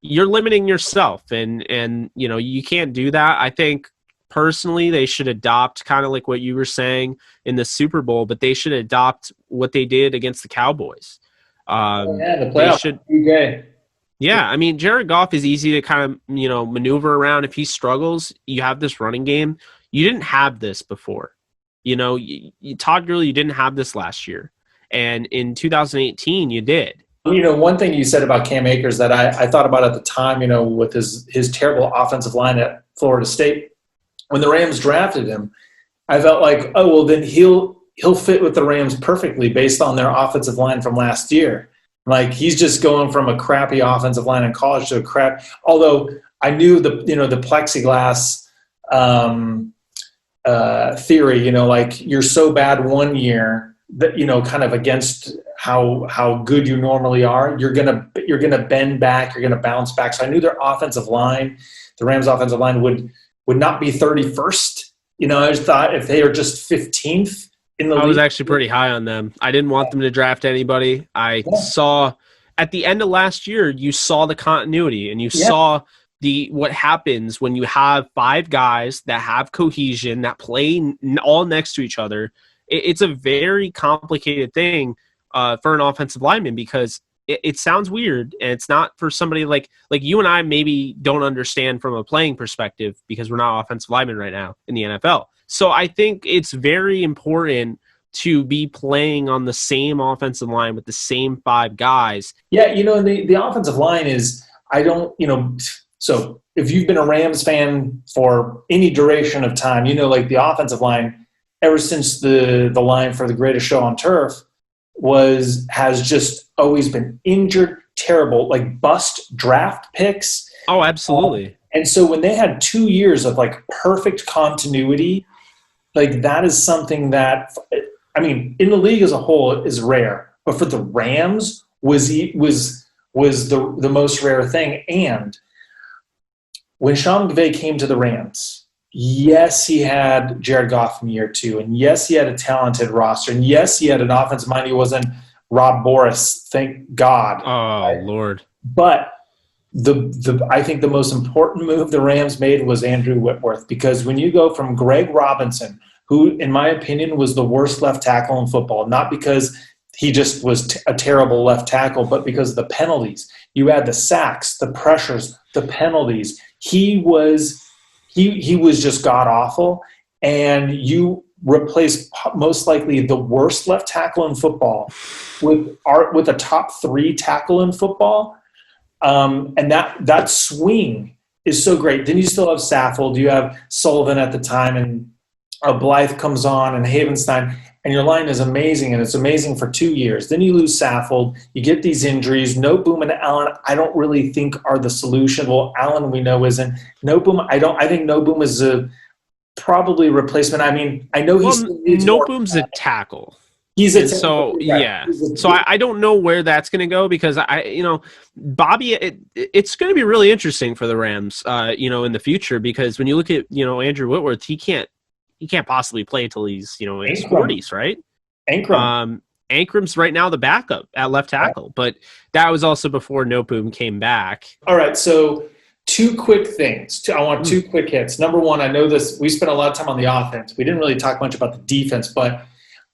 you're limiting yourself. And you can't do that. I think personally, they should adopt kind of like what you were saying in the Super Bowl, but they should adopt what they did against the Cowboys. The playoff. Yeah, I mean, Jared Goff is easy to kind of, maneuver around. If he struggles, you have this running game. You didn't have this before. Todd Gurley, you didn't have this last year. And in 2018, you did. One thing you said about Cam Akers that I thought about at the time, with his terrible offensive line at Florida State, when the Rams drafted him, I felt like, oh, well, then he'll fit with the Rams perfectly based on their offensive line from last year. Like, he's just going from a crappy offensive line in college to a crap. Although I knew the plexiglass theory, like, you're so bad one year kind of against how good you normally are, you're gonna bend back, you're gonna bounce back. So I knew their offensive line, the Rams' offensive line would not be 31st. I just thought if they are just 15th in the league. I was actually pretty high on them. I didn't want them to draft anybody. I saw at the end of last year, you saw the continuity, and you saw what happens when you have 5 guys that have cohesion, that play all next to each other. It's a very complicated thing for an offensive lineman, because it sounds weird, and it's not for somebody like you and I maybe don't understand from a playing perspective, because we're not offensive linemen right now in the NFL. So I think it's very important to be playing on the same offensive line with the same 5 guys. Yeah, the offensive line is, so if you've been a Rams fan for any duration of time, the offensive line, ever since the line for the greatest show on turf has just always been injured, terrible, like bust draft picks. Oh, absolutely. And so when they had 2 years of perfect continuity, that is something that, in the league as a whole is rare, but for the Rams was the most rare thing. And when Sean McVay came to the Rams, yes, he had Jared Goff in year 2, and yes, he had a talented roster, and yes, he had an offensive mind. He wasn't Rob Boris, thank God. Oh, right? Lord. But I think the most important move the Rams made was Andrew Whitworth, because when you go from Greg Robinson, who, in my opinion, was the worst left tackle in football, not because he just was a terrible left tackle, but because of the penalties. You add the sacks, the pressures, the penalties. He was just god-awful, and you replace most likely the worst left tackle in football with a top 3 tackle in football. And that swing is so great. Then you still have Saffold, you have Sullivan at the time, and Blythe comes on, and Havenstein, and your line is amazing, and it's amazing for 2 years. Then you lose Saffold, you get these injuries. No Boom and Allen, I don't really think are the solution. Well, Allen we know isn't. No Boom, I think No Boom is probably a replacement. I know No Boom's a tackle. He's a so yeah. So I don't know where that's going to go, because Bobby, it's going to be really interesting for the Rams, in the future, because when you look at Andrew Whitworth, he can't possibly play till he's in his 40s, right? Ankram's right now the backup at left tackle, but that was also before No Boom came back. All right, so 2 quick things. I want 2 quick hits. Number one, I know this. We spent a lot of time on the offense. We didn't really talk much about the defense, but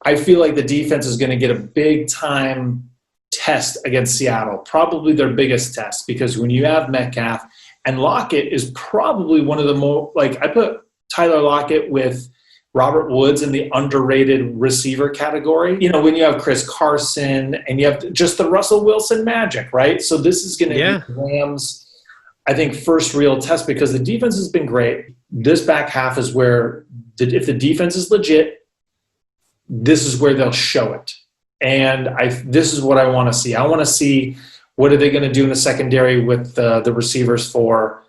I feel like the defense is going to get a big-time test against Seattle, probably their biggest test, because when you have Metcalf, and Lockett is probably one of the more – I put Tyler Lockett with Robert Woods in the underrated receiver category. When you have Chris Carson and you have just the Russell Wilson magic, right? So this is going to be the Rams, I think, first real test, because the defense has been great. This back half is where, if the defense is legit, this is where they'll show it. And this is what I want to see. I want to see what are they going to do in the secondary with the receivers for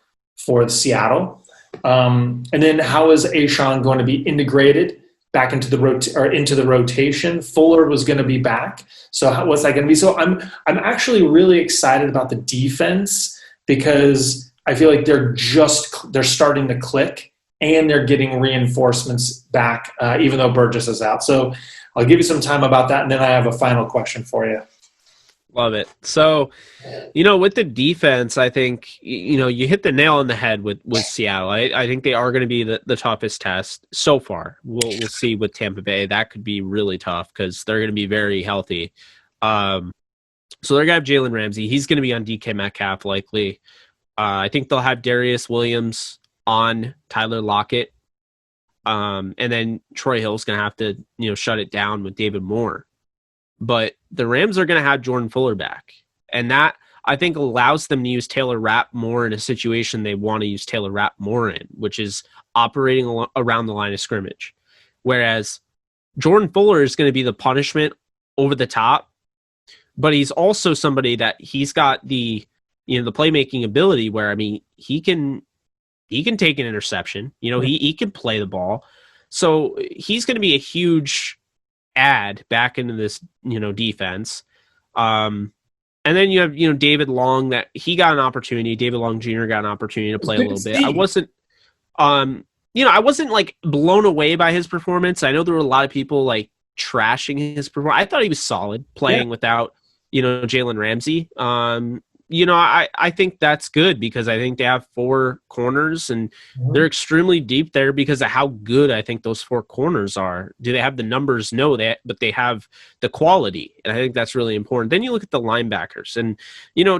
Seattle. And then how is Ashawn going to be integrated back into the rotation? Fuller was going to be back. So what's that going to be? So I'm actually really excited about the defense, because I feel like they're starting to click, and they're getting reinforcements back, even though Burgess is out. So I'll give you some time about that, and then I have a final question for you. Love it. So, with the defense, I think, you hit the nail on the head with Seattle. I think they are going to be the toughest test so far. We'll see with Tampa Bay. That could be really tough, because they're going to be very healthy. So they're going to have Jaylen Ramsey. He's going to be on DK Metcalf likely. I think they'll have Darius Williams on Tyler Lockett. And then Troy Hill's going to have to, shut it down with David Moore. But the Rams are going to have Jordan Fuller back. And that, I think, allows them to use Taylor Rapp more in a situation they want to use Taylor Rapp more in, which is operating around the line of scrimmage. Whereas Jordan Fuller is going to be the punishment over the top, but he's also somebody that he's got the playmaking ability where, he can take an interception. He can play the ball. So he's going to be a huge add back into this, defense. And then you have, David Long, that he got an opportunity. David Long Jr. got an opportunity to play a little bit. I wasn't like blown away by his performance. I know there were a lot of people like trashing his performance. I thought he was solid playing without, Jaylen Ramsey. I think that's good because I think they have 4 corners and they're extremely deep there because of how good I think those 4 corners are. Do they have the numbers? No, but they have the quality. And I think that's really important. Then you look at the linebackers and,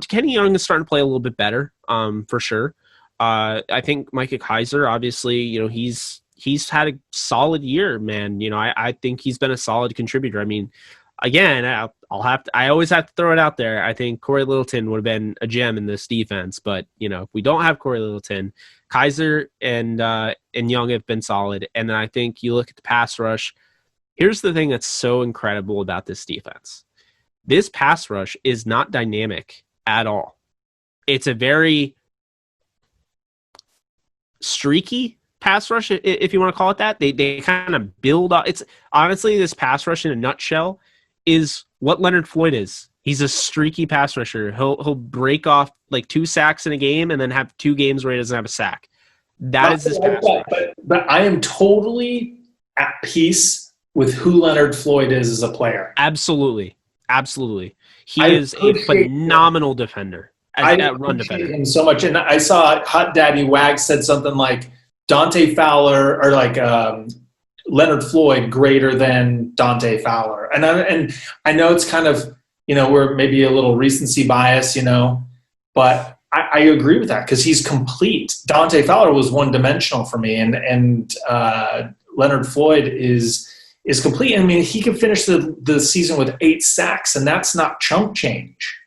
Kenny Young is starting to play a little bit better, for sure. I think Micah Kaiser, obviously, he's had a solid year, man. I think he's been a solid contributor. I mean, again, I always have to throw it out there. I think Corey Littleton would have been a gem in this defense, but if we don't have Corey Littleton, Kaiser and Young have been solid. And then I think you look at the pass rush. Here's the thing that's so incredible about this defense. This pass rush is not dynamic at all. It's a very streaky pass rush, if you want to call it that. They kind of build up. It's honestly, this pass rush in a nutshell is what Leonard Floyd is. He's a streaky pass rusher. He'll break off like 2 sacks in a game and then have 2 games where he doesn't have a sack. That is his pass rush. But I am totally at peace with who Leonard Floyd is as a player. Absolutely. He is a phenomenal defender. I appreciate him so much. And I saw Hot Daddy Wag said something like Dante Fowler or like Leonard Floyd greater than Dante Fowler. And I know it's kind of, we're maybe a little recency bias, but I agree with that because he's complete. Dante Fowler was one-dimensional for me, and Leonard Floyd is complete. I mean, he can finish the season with 8 sacks, and that's not chump change.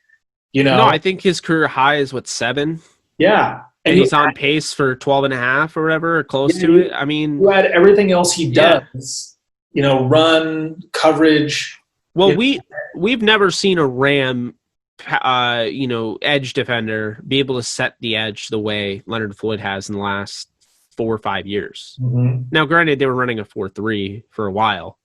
No, I think his career high is 7? Yeah. And he's on pace for 12.5 or whatever, or close to it. I mean, you add everything else he does, run, coverage. Well, we've never seen a Ram, edge defender be able to set the edge the way Leonard Floyd has in the last 4 or 5 years. Mm-hmm. Now, granted, they were running a 4-3 for a while.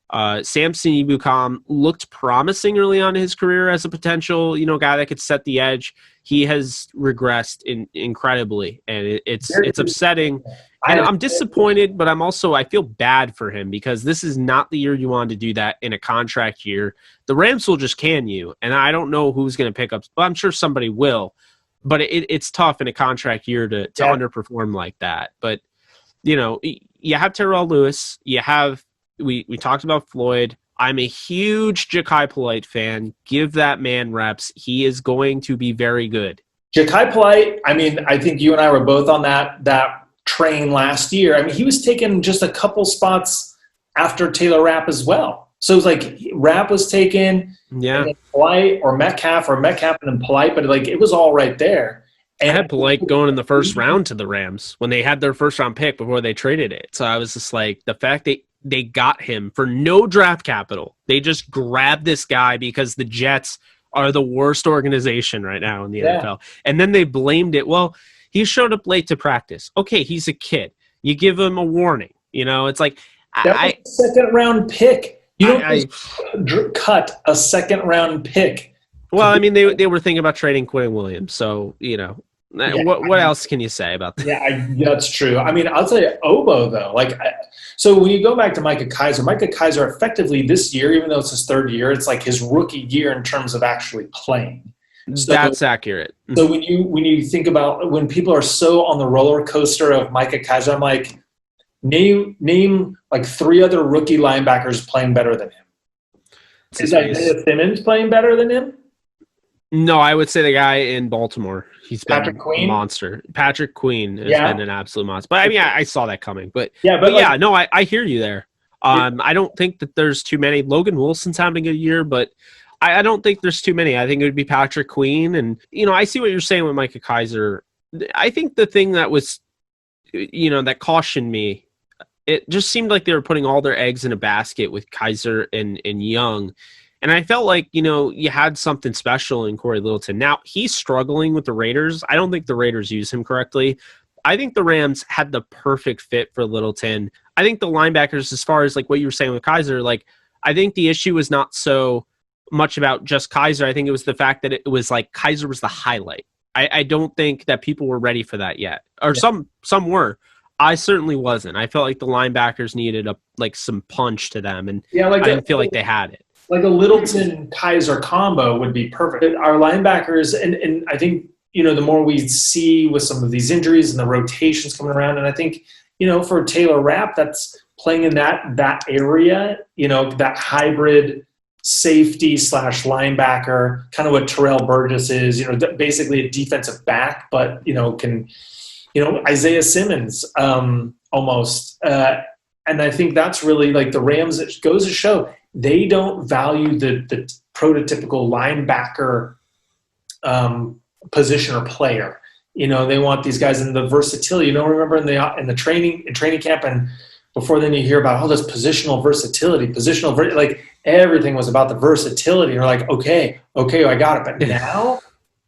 Samson Ebukam looked promising early on in his career as a potential, guy that could set the edge. He has regressed incredibly, and it's upsetting. And I'm disappointed, but I feel bad for him because this is not the year you wanted to do that in a contract year. The Rams will just can you, and I don't know who's going to pick up. Well, I'm sure somebody will, but it's tough in a contract year to underperform like that. But, you have Terrell Lewis. You have we talked about Floyd. I'm a huge Ja'Kai Polite fan. Give that man reps. He is going to be very good. Ja'Kai Polite, I mean, I think you and I were both on that train last year. I mean, he was taking just a couple spots after Taylor Rapp as well. So it was like Rapp was taken, and then Polite or Metcalf and then Polite, but like it was all right there. And I had Polite going in the first round to the Rams when they had their first round pick before they traded it. So I was just like, the fact that they got him for no draft capital. They just grabbed this guy because the Jets are the worst organization right now in the NFL. And then they blamed it. Well, he showed up late to practice. Okay, he's a kid. You give him a warning. It's like that was a second-round pick. You don't cut a second-round pick. Well, I mean, they were thinking about trading Quinn Williams. So, what else can you say about that? Yeah, that's true. I mean, I'll tell you, Obo, though. So when you go back to Micah Kaiser effectively this year, even though it's his 3rd year, it's like his rookie year in terms of actually playing. So, that's accurate. So when you think about when people are so on the roller coaster of Micah Kaiser, I'm like, name like 3 other rookie linebackers playing better than him. Is that Isaiah Simmons playing better than him? No, I would say the guy in Baltimore. He's been a monster. Patrick Queen has been an absolute monster. But I mean, I saw that coming. But I hear you there. I don't think that there's too many. Logan Wilson's having a good year, but I don't think there's too many. I think it would be Patrick Queen. And, I see what you're saying with Micah Kaiser. I think the thing that was, that cautioned me, it just seemed like they were putting all their eggs in a basket with Kaiser and Young. And I felt like, you had something special in Corey Littleton. Now, he's struggling with the Raiders. I don't think the Raiders use him correctly. I think the Rams had the perfect fit for Littleton. I think the linebackers, as far as like what you were saying with Kaiser, like I think the issue was not so much about just Kaiser. I think it was the fact that it was like Kaiser was the highlight. I don't think that people were ready for that yet, or some were. I certainly wasn't. I felt like the linebackers needed some punch to them, and I didn't feel like they had it. Like a Littleton Kaiser combo would be perfect. Our linebackers, and I think, the more we see with some of these injuries and the rotations coming around, and I think, for Taylor Rapp, that's playing in that area, that hybrid safety / linebacker, kind of what Terrell Burgess is, basically a defensive back, but, can, Isaiah Simmons almost. And I think that's really like the Rams. It goes to show they don't value the prototypical linebacker position or player. They want these guys in the versatility. Remember in the training camp, and before then you hear about this positional versatility, like everything was about the versatility. You're like, okay, I got it. But now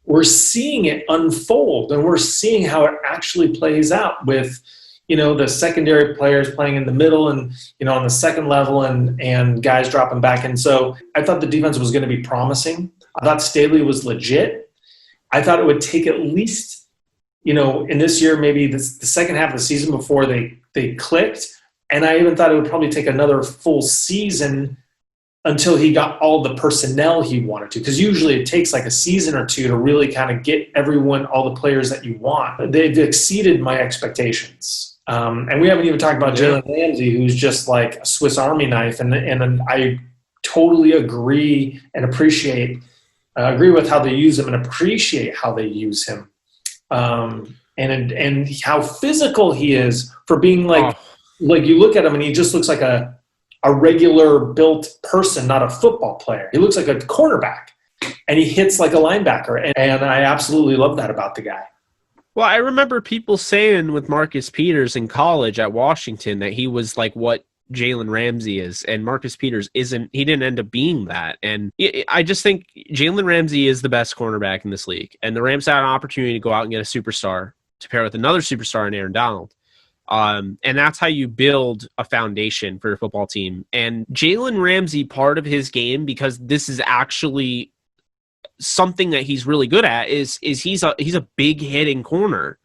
we're seeing it unfold, and we're seeing how it actually plays out with, the secondary players playing in the middle and, on the second level and guys dropping back. And so I thought the defense was going to be promising. I thought Staley was legit. I thought it would take at least, in this year, maybe the second half of the season before they clicked. And I even thought it would probably take another full season until he got all the personnel he wanted to. Because usually it takes like a season or two to really kind of get all the players that you want. They've exceeded my expectations. And we haven't even talked about Jaylen Ramsey, who's just like a Swiss Army knife. And I totally agree and agree with how they use him and appreciate how they use him. And how physical he is for being like you look at him and he just looks like a regular built person, not a football player. He looks like a cornerback and he hits like a linebacker. And I absolutely love that about the guy. Well, I remember people saying with Marcus Peters in college at Washington that he was like what Jaylen Ramsey is, and Marcus Peters isn't. He didn't end up being that. And I just think Jaylen Ramsey is the best cornerback in this league, and the Rams had an opportunity to go out and get a superstar to pair with another superstar in Aaron Donald. And that's how you build a foundation for your football team. And Jaylen Ramsey, part of his game, because this is actually something that he's really good at, is he's a big hitting corner.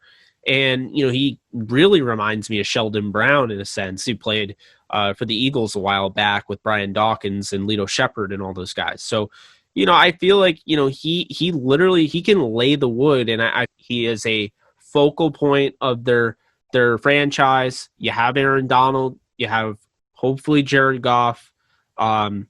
And, he really reminds me of Sheldon Brown in a sense, who played for the Eagles a while back with Brian Dawkins and Lito Shepherd and all those guys. So, I feel like, he literally, he can lay the wood, and he is a focal point of their franchise. You have Aaron Donald, you have hopefully Jared Goff, Robert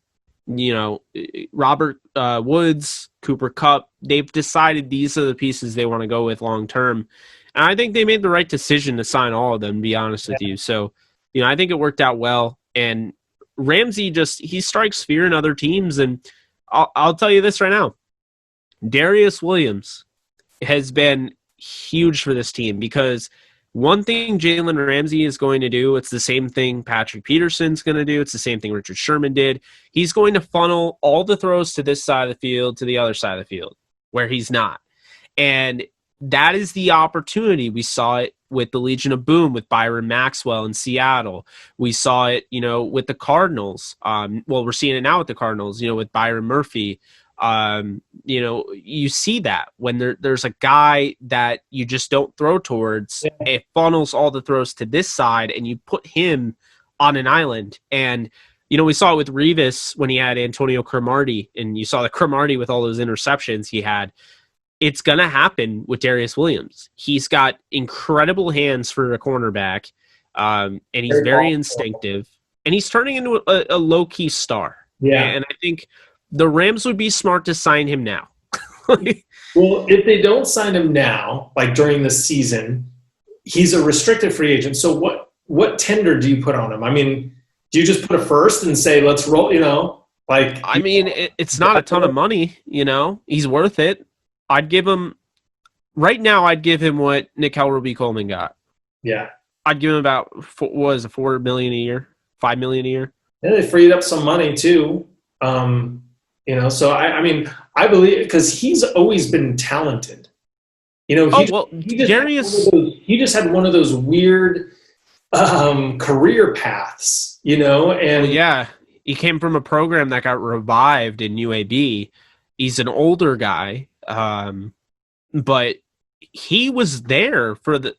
Woods, Cooper Kupp. They've decided these are the pieces they want to go with long term. And I think they made the right decision to sign all of them, to be honest with you. So, I think it worked out well. And Ramsey he strikes fear in other teams. And I'll tell you this right now. Darius Williams has been huge for this team, because one thing Jaylen Ramsey is going to do, it's the same thing Patrick Peterson's going to do. It's the same thing Richard Sherman did. He's going to funnel all the throws to this side of the field, to the other side of the field, where he's not. And that is the opportunity. We saw it with the Legion of Boom, with Byron Maxwell in Seattle. We saw it, with the Cardinals. We're seeing it now with the Cardinals, with Byron Murphy. You see that when there's a guy that you just don't throw towards, it funnels all the throws to this side, and you put him on an island. And, we saw it with Revis when he had Antonio Cromartie, and you saw the Cromartie with all those interceptions he had. It's going to happen with Darius Williams. He's got incredible hands for a cornerback, and he's very instinctive, and he's turning into a low-key star. Yeah. And I think the Rams would be smart to sign him now. Well, if they don't sign him now, like during the season, he's a restricted free agent. So what tender do you put on him? I mean, do you just put a first and say, let's roll, it's not a ton of money, he's worth it. I'd give him what Nickel Roby-Coleman got. Yeah. I'd give him about, $4 million a year, $5 million a year. Yeah, they freed up some money too. So I believe, because he's always been talented. He just had one of those weird career paths, and He came from a program that got revived in UAB. He's an older guy, but he was there for the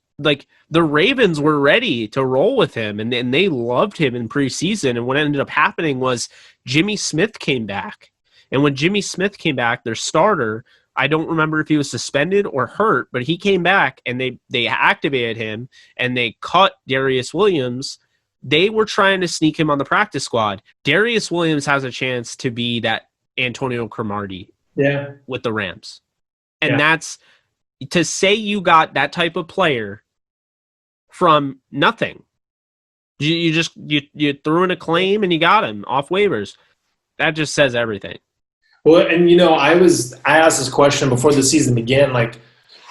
Ravens were ready to roll with him, and they loved him in preseason. And what ended up happening was Jimmy Smith came back. And when Jimmy Smith came back, their starter, I don't remember if he was suspended or hurt, but he came back and they activated him and they cut Darius Williams. They were trying to sneak him on the practice squad. Darius Williams has a chance to be that Antonio Cromartie with the Rams. And that's to say you got that type of player from nothing. You just threw in a claim and you got him off waivers. That just says everything. Well, and I asked this question before the season began. Like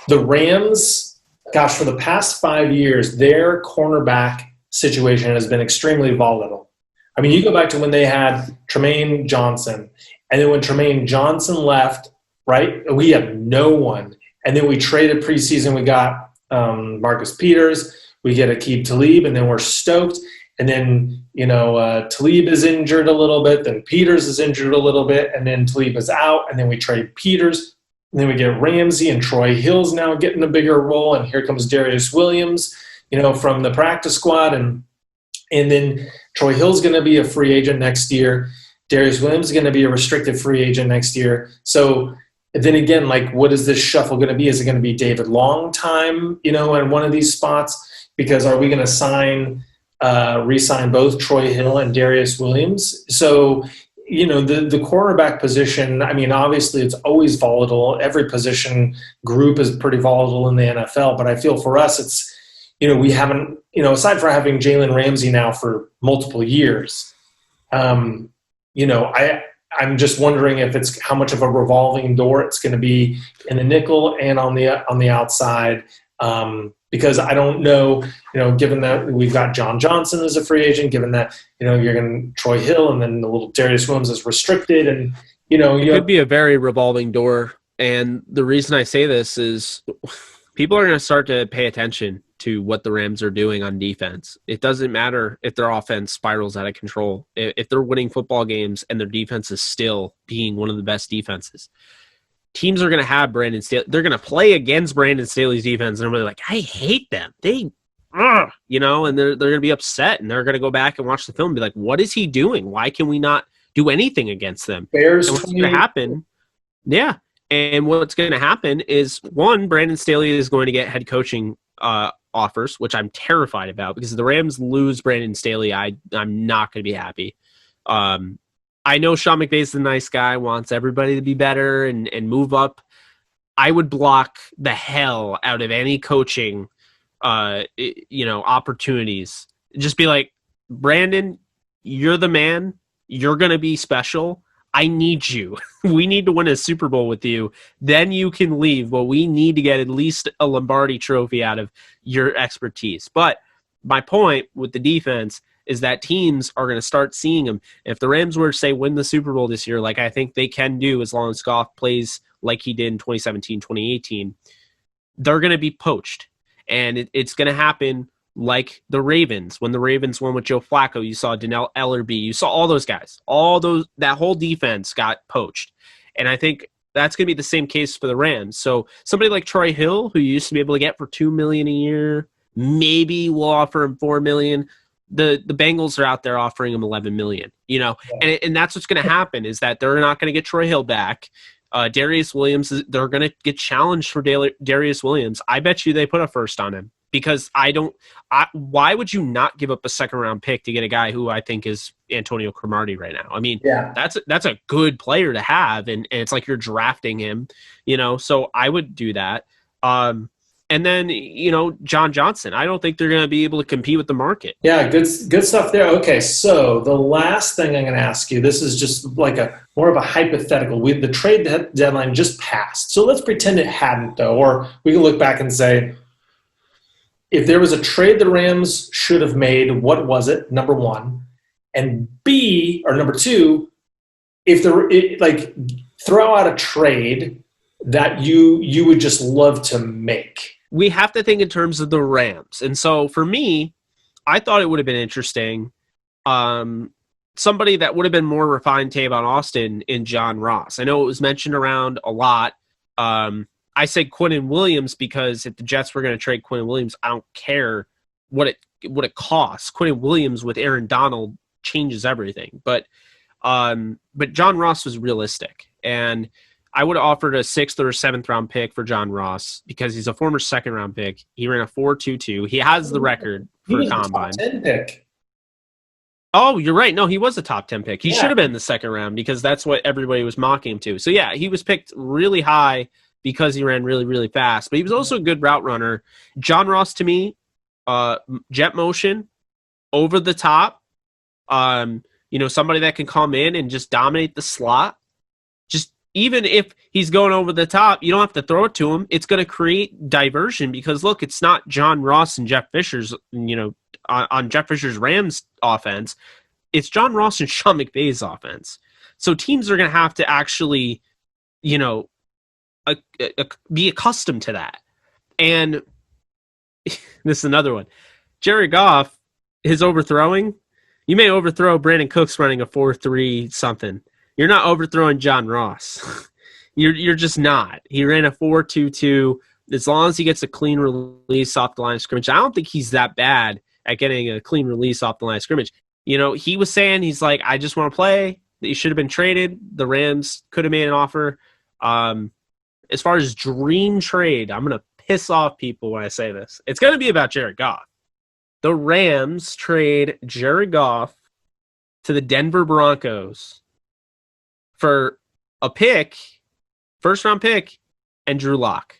the Rams, gosh, for the past 5 years, their cornerback situation has been extremely volatile. I mean, you go back to when they had Tremaine Johnson, and then when Tremaine Johnson left, right, we had no one. And then we traded preseason. We got Marcus Peters. We get Aqib Talib, and then we're stoked. And then, Talib is injured a little bit. Then Peters is injured a little bit. And then Talib is out. And then we trade Peters. And then we get Ramsey, and Troy Hill's now getting a bigger role. And here comes Darius Williams, from the practice squad. And then Troy Hill's going to be a free agent next year. Darius Williams is going to be a restricted free agent next year. So then again, like, what is this shuffle going to be? Is it going to be David Long time, in one of these spots? Because are we going to re-sign both Troy Hill and Darius Williams? So, the cornerback position, I mean, obviously it's always volatile. Every position group is pretty volatile in the NFL. But I feel for us, it's, we haven't, aside from having Jaylen Ramsey now for multiple years, I'm just wondering if it's how much of a revolving door it's going to be in the nickel and on the outside. Because I don't know, given that we've got John Johnson as a free agent, given that, you're going to Troy Hill and then the little Darius Williams is restricted. And, it could be a very revolving door. And the reason I say this is people are going to start to pay attention to what the Rams are doing on defense. It doesn't matter if their offense spirals out of control. If they're winning football games and their defense is still being one of the best defenses, teams are going to have Brandon Staley. They're going to play against Brandon Staley's defense, and they're really like, I hate them. And they're going to be upset, and they're going to go back and watch the film and be like, what is he doing? Why can we not do anything against them? Bears. And what's going to happen? Yeah. And what's going to happen is, one, Brandon Staley is going to get head coaching offers, which I'm terrified about, because if the Rams lose Brandon Staley, I'm not going to be happy. I know Sean McVay's a nice guy, wants everybody to be better and move up. I would block the hell out of any coaching, opportunities. Just be like, Brandon, you're the man. You're going to be special. I need you. We need to win a Super Bowl with you. Then you can leave. But we need to get at least a Lombardi trophy out of your expertise. But my point with the defense is that teams are going to start seeing them. If the Rams were to, say, win the Super Bowl this year, like I think they can do as long as Goff plays like he did in 2017, 2018, they're going to be poached. And it's going to happen like the Ravens. When the Ravens won with Joe Flacco, you saw Donnell Ellerbe, you saw all those guys. That whole defense got poached. And I think that's going to be the same case for the Rams. So somebody like Troy Hill, who you used to be able to get for $2 million a year, maybe we'll offer him $4 million. The Bengals are out there offering him $11 million, and that's what's going to happen, is that they're not going to get Troy Hill back. Darius Williams, they're going to get challenged for Darius Williams. I bet you they put a first on him, because why would you not give up a second round pick to get a guy who I think is Antonio Cromartie right now? I mean, that's a good player to have. And it's like you're drafting him, so I would do that. And then, John Johnson, I don't think they're going to be able to compete with the market. Yeah, good stuff there. Okay, so the last thing I'm going to ask you, this is just like more of a hypothetical. The trade deadline just passed. So let's pretend it hadn't, though. Or we can look back and say, if there was a trade the Rams should have made, what was it, number one? And number two, throw out a trade that you would just love to make. We have to think in terms of the Rams. And so for me, I thought it would have been interesting to somebody that would have been more refined Tavon Austin in John Ross. I know it was mentioned around a lot. I said Quinnen Williams because if the Jets were going to trade Quinnen Williams, I don't care what it costs. Quinnen Williams with Aaron Donald changes everything. But John Ross was realistic, and I would have offered a 6th or 7th round pick for John Ross because he's a former 2nd round pick. He ran a 4.22. He has the record for a combine. Top 10 pick. Oh, you're right. No, he was a top 10 pick. He should have been the 2nd round because that's what everybody was mocking him to. So yeah, he was picked really high because he ran really, really fast. But he was also a good route runner. John Ross, to me, jet motion, over the top. Somebody that can come in and just dominate the slot. Just even if he's going over the top, you don't have to throw it to him. It's going to create diversion because, look, it's not John Ross and Jeff Fisher's, on Jeff Fisher's Rams offense. It's John Ross and Sean McVay's offense. So teams are going to have to actually, be accustomed to that. And this is another one. Jared Goff, his overthrowing, you may overthrow Brandon Cooks running a 4.3 something. You're not overthrowing John Ross. You're just not. He ran a 4.22. As long as he gets a clean release off the line of scrimmage, I don't think he's that bad at getting a clean release off the line of scrimmage. He was saying, he's like, I just want to play. He should have been traded. The Rams could have made an offer. As far as dream trade, I'm going to piss off people when I say this. It's going to be about Jared Goff. The Rams trade Jared Goff to the Denver Broncos for a pick, 1st round pick, and Drew Lock.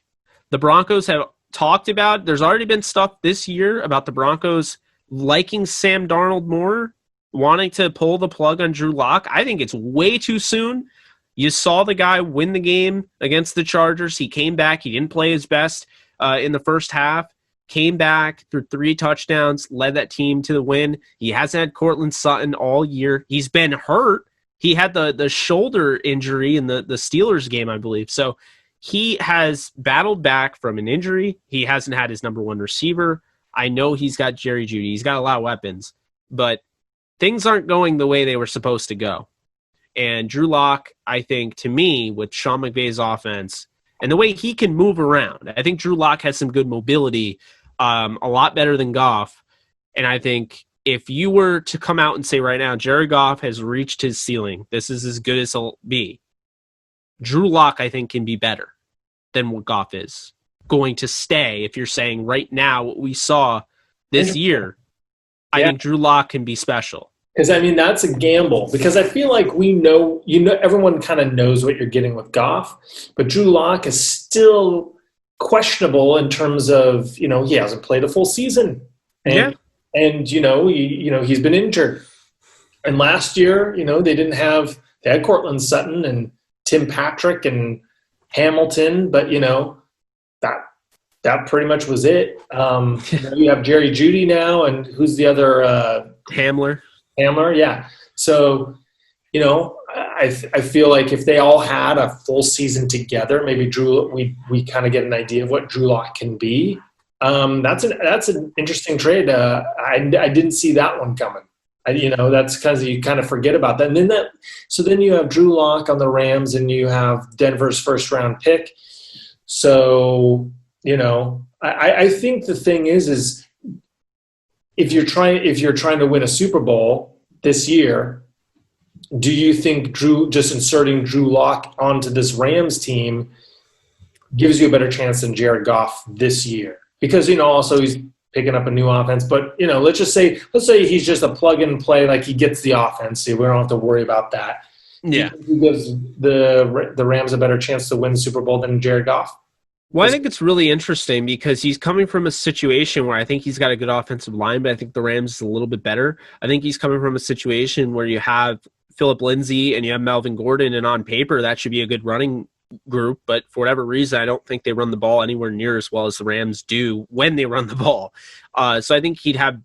The Broncos have talked about, there's already been stuff this year about the Broncos liking Sam Darnold more, wanting to pull the plug on Drew Lock. I think it's way too soon. You saw the guy win the game against the Chargers. He came back. He didn't play his best in the first half. Came back, threw 3 touchdowns, led that team to the win. He hasn't had Cortland Sutton all year. He's been hurt. He had the shoulder injury in the Steelers game, I believe. So he has battled back from an injury. He hasn't had his number 1 receiver. I know he's got Jerry Jeudy. He's got a lot of weapons. But things aren't going the way they were supposed to go. And Drew Lock, I think, to me, with Sean McVay's offense and the way he can move around, I think Drew Lock has some good mobility, a lot better than Goff. And I think if you were to come out and say right now, Jared Goff has reached his ceiling, this is as good as he'll be, Drew Lock, I think, can be better than what Goff is going to stay. If you're saying right now what we saw this year, I think Drew Lock can be special. Because, that's a gamble. Because I feel like everyone kind of knows what you're getting with Goff. But Drew Lock is still questionable in terms of, he hasn't played a full season. And he's been injured. And last year, they had Cortland Sutton and Tim Patrick and Hamilton, but, that pretty much was it. You have Jerry Jeudy now, and who's the other? Hamler, yeah. So, I feel like if they all had a full season together, maybe we kind of get an idea of what Drew Lock can be. That's an interesting trade. I didn't see that one coming. That's because you kind of forget about that. And then you have Drew Lock on the Rams, and you have Denver's 1st round pick. So, I think the thing is if you're trying to win a Super Bowl this year, do you think just inserting Drew Lock onto this Rams team gives you a better chance than Jared Goff this year? Because, also he's picking up a new offense. But, let's say he's just a plug and play, like he gets the offense. So we don't have to worry about that. Yeah. He gives the Rams a better chance to win the Super Bowl than Jared Goff. Well, I think it's really interesting because he's coming from a situation where I think he's got a good offensive line, but I think the Rams is a little bit better. I think he's coming from a situation where you have Phillip Lindsay and you have Melvin Gordon, and on paper that should be a good running group, but for whatever reason, I don't think they run the ball anywhere near as well as the Rams do when they run the ball. So I think he'd have a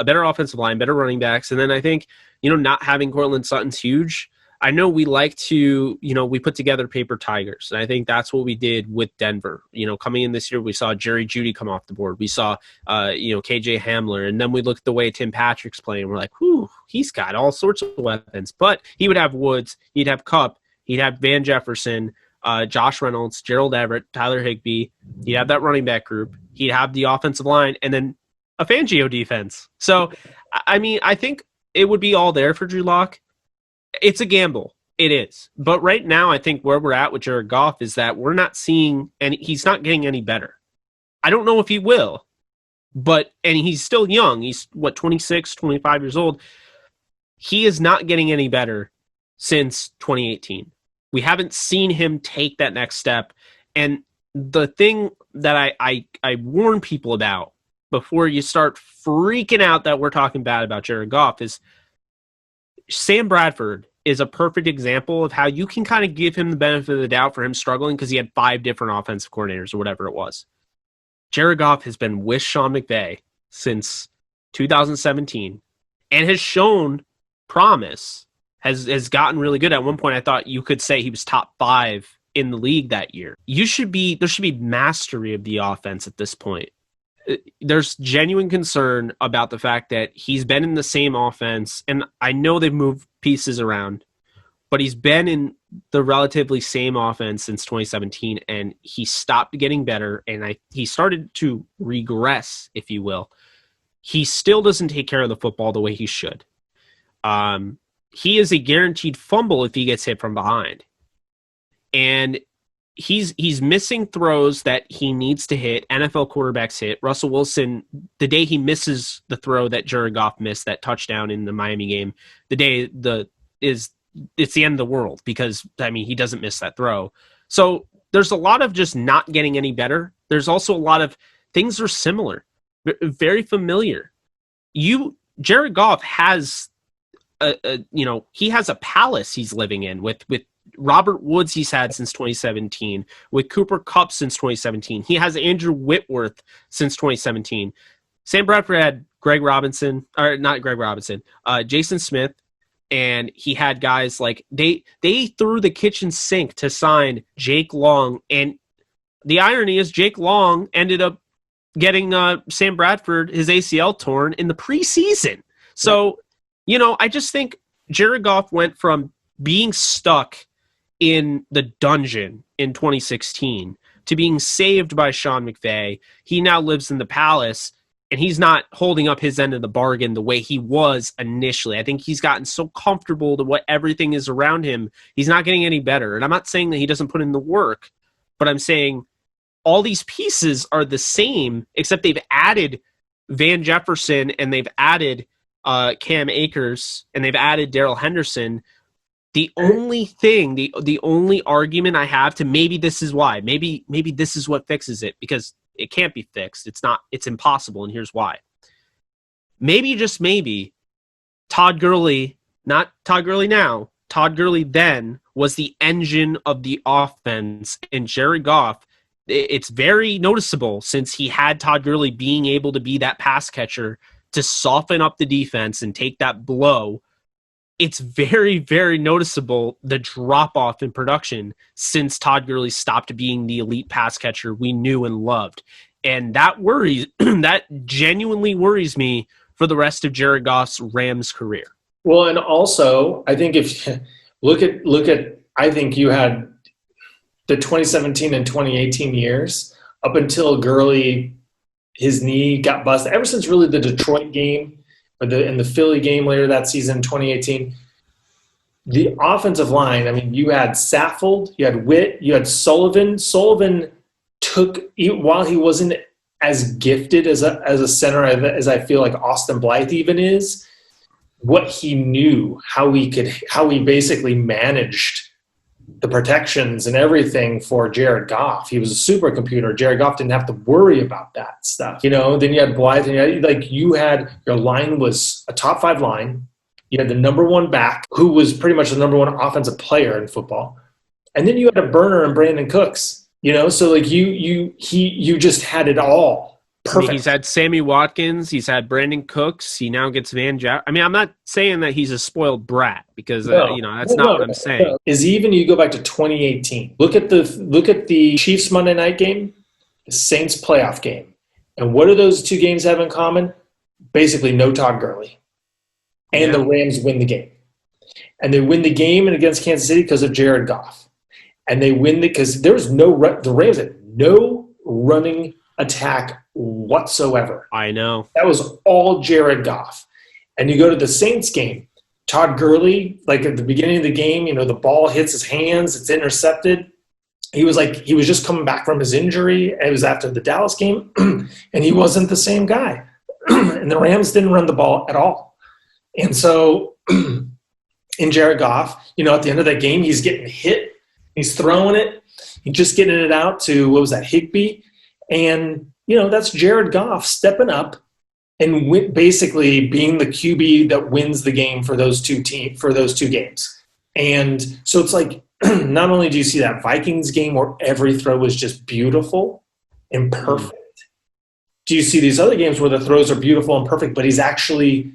better offensive line, better running backs, and then I think not having Cortland Sutton's huge. I know we like to, we put together paper tigers. And I think that's what we did with Denver. Coming in this year, we saw Jerry Jeudy come off the board. We saw, KJ Hamler. And then we look at the way Tim Patrick's playing. We're like, whew, he's got all sorts of weapons. But he would have Woods. He'd have Kupp. He'd have Van Jefferson, Josh Reynolds, Gerald Everett, Tyler Higbee. He'd have that running back group. He'd have the offensive line. And then a Fangio defense. So, I mean, I think it would be all there for Drew Lock. It's a gamble. It is. But right now, I think where we're at with Jared Goff is that we're not seeing, and he's not getting any better. I don't know if he will, and he's still young. He's, 26, 25 years old. He is not getting any better since 2018. We haven't seen him take that next step. And the thing that I warn people about before you start freaking out that we're talking bad about Jared Goff is Sam Bradford is a perfect example of how you can kind of give him the benefit of the doubt for him struggling because he had 5 different offensive coordinators or whatever it was. Jared Goff has been with Sean McVay since 2017 and has shown promise, has gotten really good. At one point, I thought you could say he was top 5 in the league that year. There should be mastery of the offense at this point. There's genuine concern about the fact that he's been in the same offense, and I know they've moved pieces around, but he's been in the relatively same offense since 2017, and he stopped getting better, and he started to regress, if you will. He still doesn't take care of the football the way he should. He is a guaranteed fumble if he gets hit from behind. And he's missing throws that he needs to hit. NFL quarterbacks hit. Russell Wilson, the day he misses the throw that Jared Goff missed, that touchdown in the Miami game, it's the end of the world because, I mean, he doesn't miss that throw. So there's a lot of just not getting any better. There's also a lot of things are similar, very familiar. Jared Goff has he has a palace he's living in with Robert Woods he's had since 2017, with Cooper Kupp since 2017. He has Andrew Whitworth since 2017. Sam Bradford had Jason Smith, and he had guys like they threw the kitchen sink to sign Jake Long, and the irony is Jake Long ended up getting Sam Bradford his ACL torn in the preseason. So, I just think Jared Goff went from being stuck in the dungeon in 2016 to being saved by Sean McVay. He now lives in the palace, and he's not holding up his end of the bargain the way he was initially. I think he's gotten so comfortable to what everything is around him. He's not getting any better. And I'm not saying that he doesn't put in the work, but I'm saying all these pieces are the same, except they've added Van Jefferson and they've added Cam Akers and they've added Darrell Henderson. The only thing, the only argument I have to maybe this is why, maybe this is what fixes it, because it can't be fixed. It's impossible. And here's why. Maybe, just maybe, Todd Gurley, not Todd Gurley now, Todd Gurley then was the engine of the offense, and Jared Goff, it's very noticeable since he had Todd Gurley being able to be that pass catcher to soften up the defense and take that blow. It's very, very noticeable, the drop-off in production since Todd Gurley stopped being the elite pass catcher we knew and loved. And that genuinely worries me for the rest of Jared Goff's Rams career. Well, and also, I think if look at, I think you had the 2017 and 2018 years up until Gurley, his knee got busted. Ever since really the Detroit game, in the Philly game later that season, 2018, the offensive line, I mean, you had Saffold, you had Witt, you had Sullivan. Sullivan took, while he wasn't as gifted as a center as I feel like Austin Blythe even is, what he knew, how he basically managed the protections and everything for Jared Goff. He was a supercomputer. Jared Goff didn't have to worry about that stuff. Then you had Blythe, and your line was a top 5 line. You had the number 1 back, who was pretty much the number 1 offensive player in football. And then you had a burner in Brandon Cooks, so like you just had it all. I mean, Perfect. he's had Sammy Watkins. He's had Brandon Cooks. He now gets Van Jack. I mean, I'm not saying that he's a spoiled brat because No. that's not what I'm saying. No. Is even you go back to 2018. Look at the Chiefs Monday night game, the Saints playoff game, and what do those two games have in common? Basically, no Todd Gurley, and the Rams win the game, and they win the game against Kansas City because of Jared Goff, and they win because there was the Rams had no running attack whatsoever. I know. That was all Jared Goff. And you go to the Saints game, Todd Gurley, like at the beginning of the game, the ball hits his hands, it's intercepted. He was just coming back from his injury. It was after the Dallas game, and he wasn't the same guy. And the Rams didn't run the ball at all. And so in Jared Goff, at the end of that game, he's getting hit. He's throwing it. He's just getting it out to, Higbee. And, that's Jared Goff stepping up and basically being the QB that wins the game for those two games. And so it's like, not only do you see that Vikings game where every throw was just beautiful and perfect, do you see these other games where the throws are beautiful and perfect, but he's actually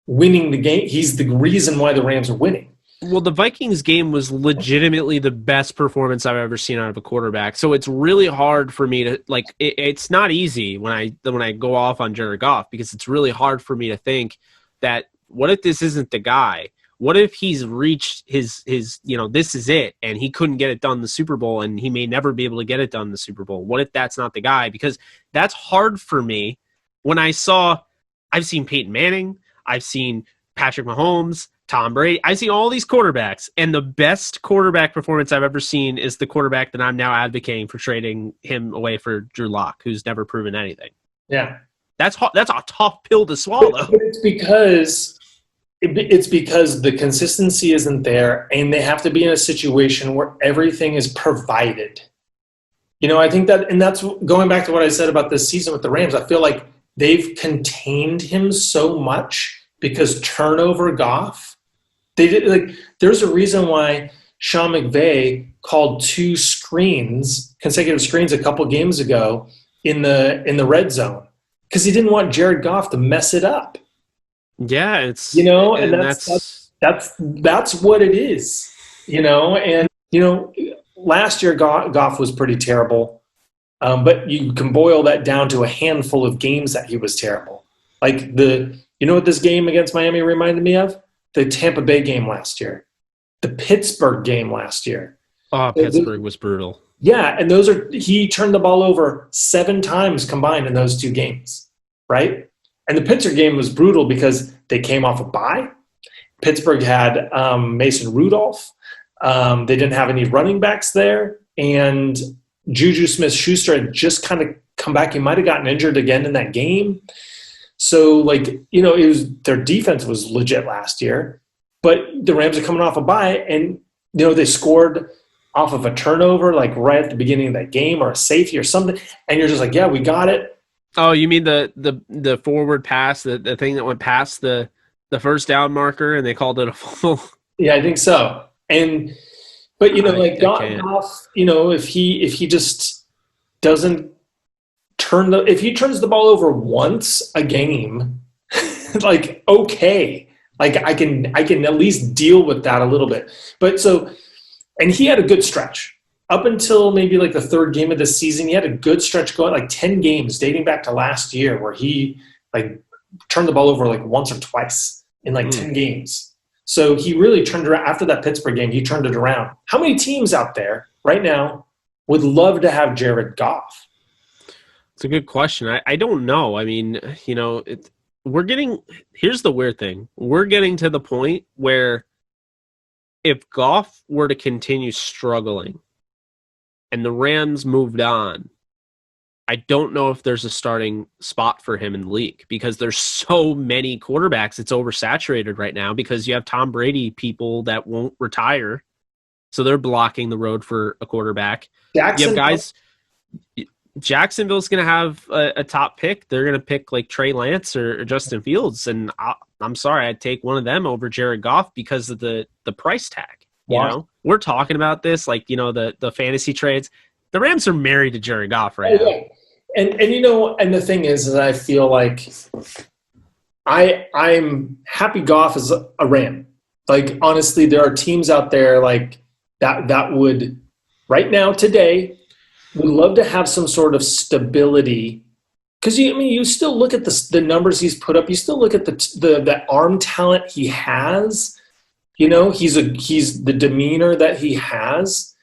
winning the game? He's the reason why the Rams are winning. Well, the Vikings game was legitimately the best performance I've ever seen out of a quarterback. So it's really hard for me to it's not easy when I go off on Jared Goff, because it's really hard for me to think that what if this isn't the guy? What if he's reached his this is it and he couldn't get it done in the Super Bowl and he may never be able to get it done in the Super Bowl? What if that's not the guy? Because that's hard for me when I've seen Peyton Manning, I've seen Patrick Mahomes, Tom Brady. I've seen all these quarterbacks, and the best quarterback performance I've ever seen is the quarterback that I'm now advocating for trading him away for Drew Lock, who's never proven anything. Yeah. That's a tough pill to swallow. But it's because the consistency isn't there, and they have to be in a situation where everything is provided. I think that, and that's going back to what I said about this season with the Rams. I feel like they've contained him so much because turnover Goff. They did there's a reason why Sean McVay called 2 consecutive screens a couple games ago in the red zone, because he didn't want Jared Goff to mess it up. Yeah, it's and that's what it is. And last year Goff was pretty terrible, but you can boil that down to a handful of games that he was terrible. Like what this game against Miami reminded me of? The Tampa Bay game last year, the Pittsburgh game last year. Oh, Pittsburgh was brutal. Yeah, and he turned the ball over 7 times combined in those 2 games, right? And the Pittsburgh game was brutal because they came off a bye. Pittsburgh had Mason Rudolph. They didn't have any running backs there, and Juju Smith-Schuster had just kind of come back. He might have gotten injured again in that game. So, it was their defense was legit last year, but the Rams are coming off a bye, and they scored off of a turnover right at the beginning of that game, or a safety or something, and you're just like, yeah, we got it. Oh, you mean the forward pass, the thing that went past the first down marker, and they called it a fumble? Yeah, I think so. But Goff, if he just doesn't if he turns the ball over once a game, okay, I can at least deal with that a little bit. But and he had a good stretch up until maybe the 3rd game of the season. He had a good stretch going, 10 games dating back to last year, where he turned the ball over once or twice in 10 games. So he really turned around after that Pittsburgh game. He turned it around. How many teams out there right now would love to have Jared Goff? It's a good question. I don't know. I mean, here's the weird thing. We're getting to the point where if Goff were to continue struggling and the Rams moved on, I don't know if there's a starting spot for him in the league, because there's so many quarterbacks. It's oversaturated right now because you have Tom Brady people that won't retire, so they're blocking the road for a quarterback. You have guys. Jacksonville's going to have a top pick. They're going to pick Trey Lance or Justin Fields, and I'm sorry, I'd take one of them over Jared Goff because of the price tag. We're talking about this the fantasy trades. The Rams are married to Jared Goff right now. And you know, and the thing is that I feel like I'm happy Goff is a Ram. Like, honestly, there are teams out there like that would right now today would love to have some sort of stability. Because you still look at the numbers he's put up. You still look at the arm talent he has. You know, he's the demeanor that he has.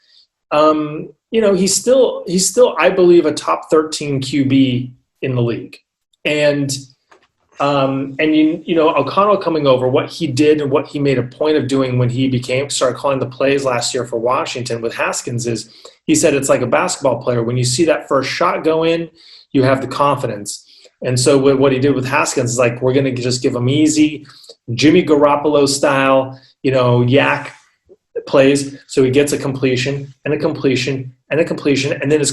You know, he's still I believe a top 13 QB in the league. And you know, O'Connell coming over, what he did and what he made a point of doing when he started calling the plays last year for Washington with Haskins is he said it's like a basketball player. When you see that first shot go in, you have the confidence. And so what he did with Haskins is like, we're going to just give him easy Jimmy Garoppolo style, you know, yak plays. So he gets a completion and a completion and a completion. And then he's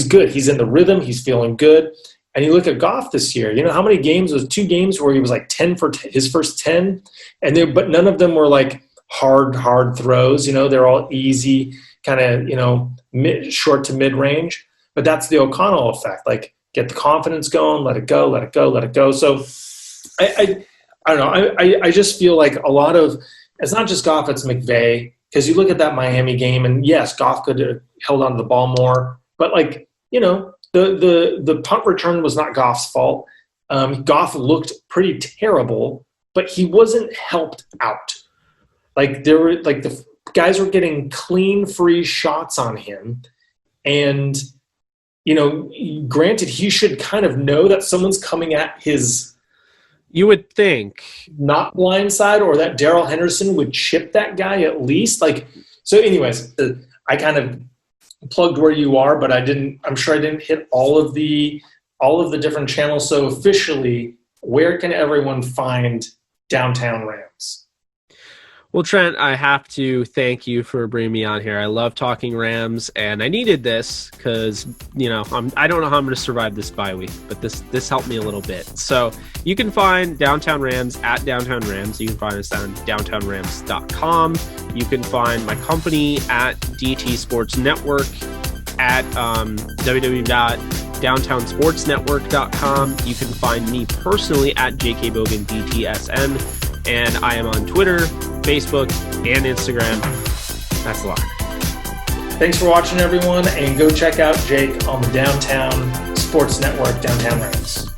good. He's in the rhythm. He's feeling good. And you look at Goff this year, you know, how many games? It was 2 games where he was like 10 for his first 10. But none of them were like hard throws. You know, they're all easy, kind of, you know, short to mid range. But that's the O'Connell effect. Like, get the confidence going, let it go. So I don't know. I just feel like a lot of it's not just Goff, it's McVay. Because you look at that Miami game, and yes, Goff could have held on to the ball more. But like, you know, the punt return was not Goff's fault. Goff looked pretty terrible, but he wasn't helped out. Like the guys were getting clean, free shots on him, and you know, granted, he should kind of know that someone's coming at his. You would think not blind side, or that Darrell Henderson would chip that guy at least. Like, so, anyways, I kind of plugged where you are, but I'm sure I didn't hit all of the different channels. So officially, where can everyone find Downtown Rams? Well, Trent, I have to thank you for bringing me on here. I love talking Rams, and I needed this because, you know, I don't know how I'm going to survive this bye week, but this helped me a little bit. So you can find Downtown Rams at Downtown Rams. You can find us on downtownrams.com. You can find my company at DT Sports Network at www.downtownsportsnetwork.com. You can find me personally at jkbogandtsn. And I am on Twitter, Facebook, and Instagram. That's a lot. Thanks for watching, everyone, and go check out Jake on the Downtown Sports Network, Downtown Rams.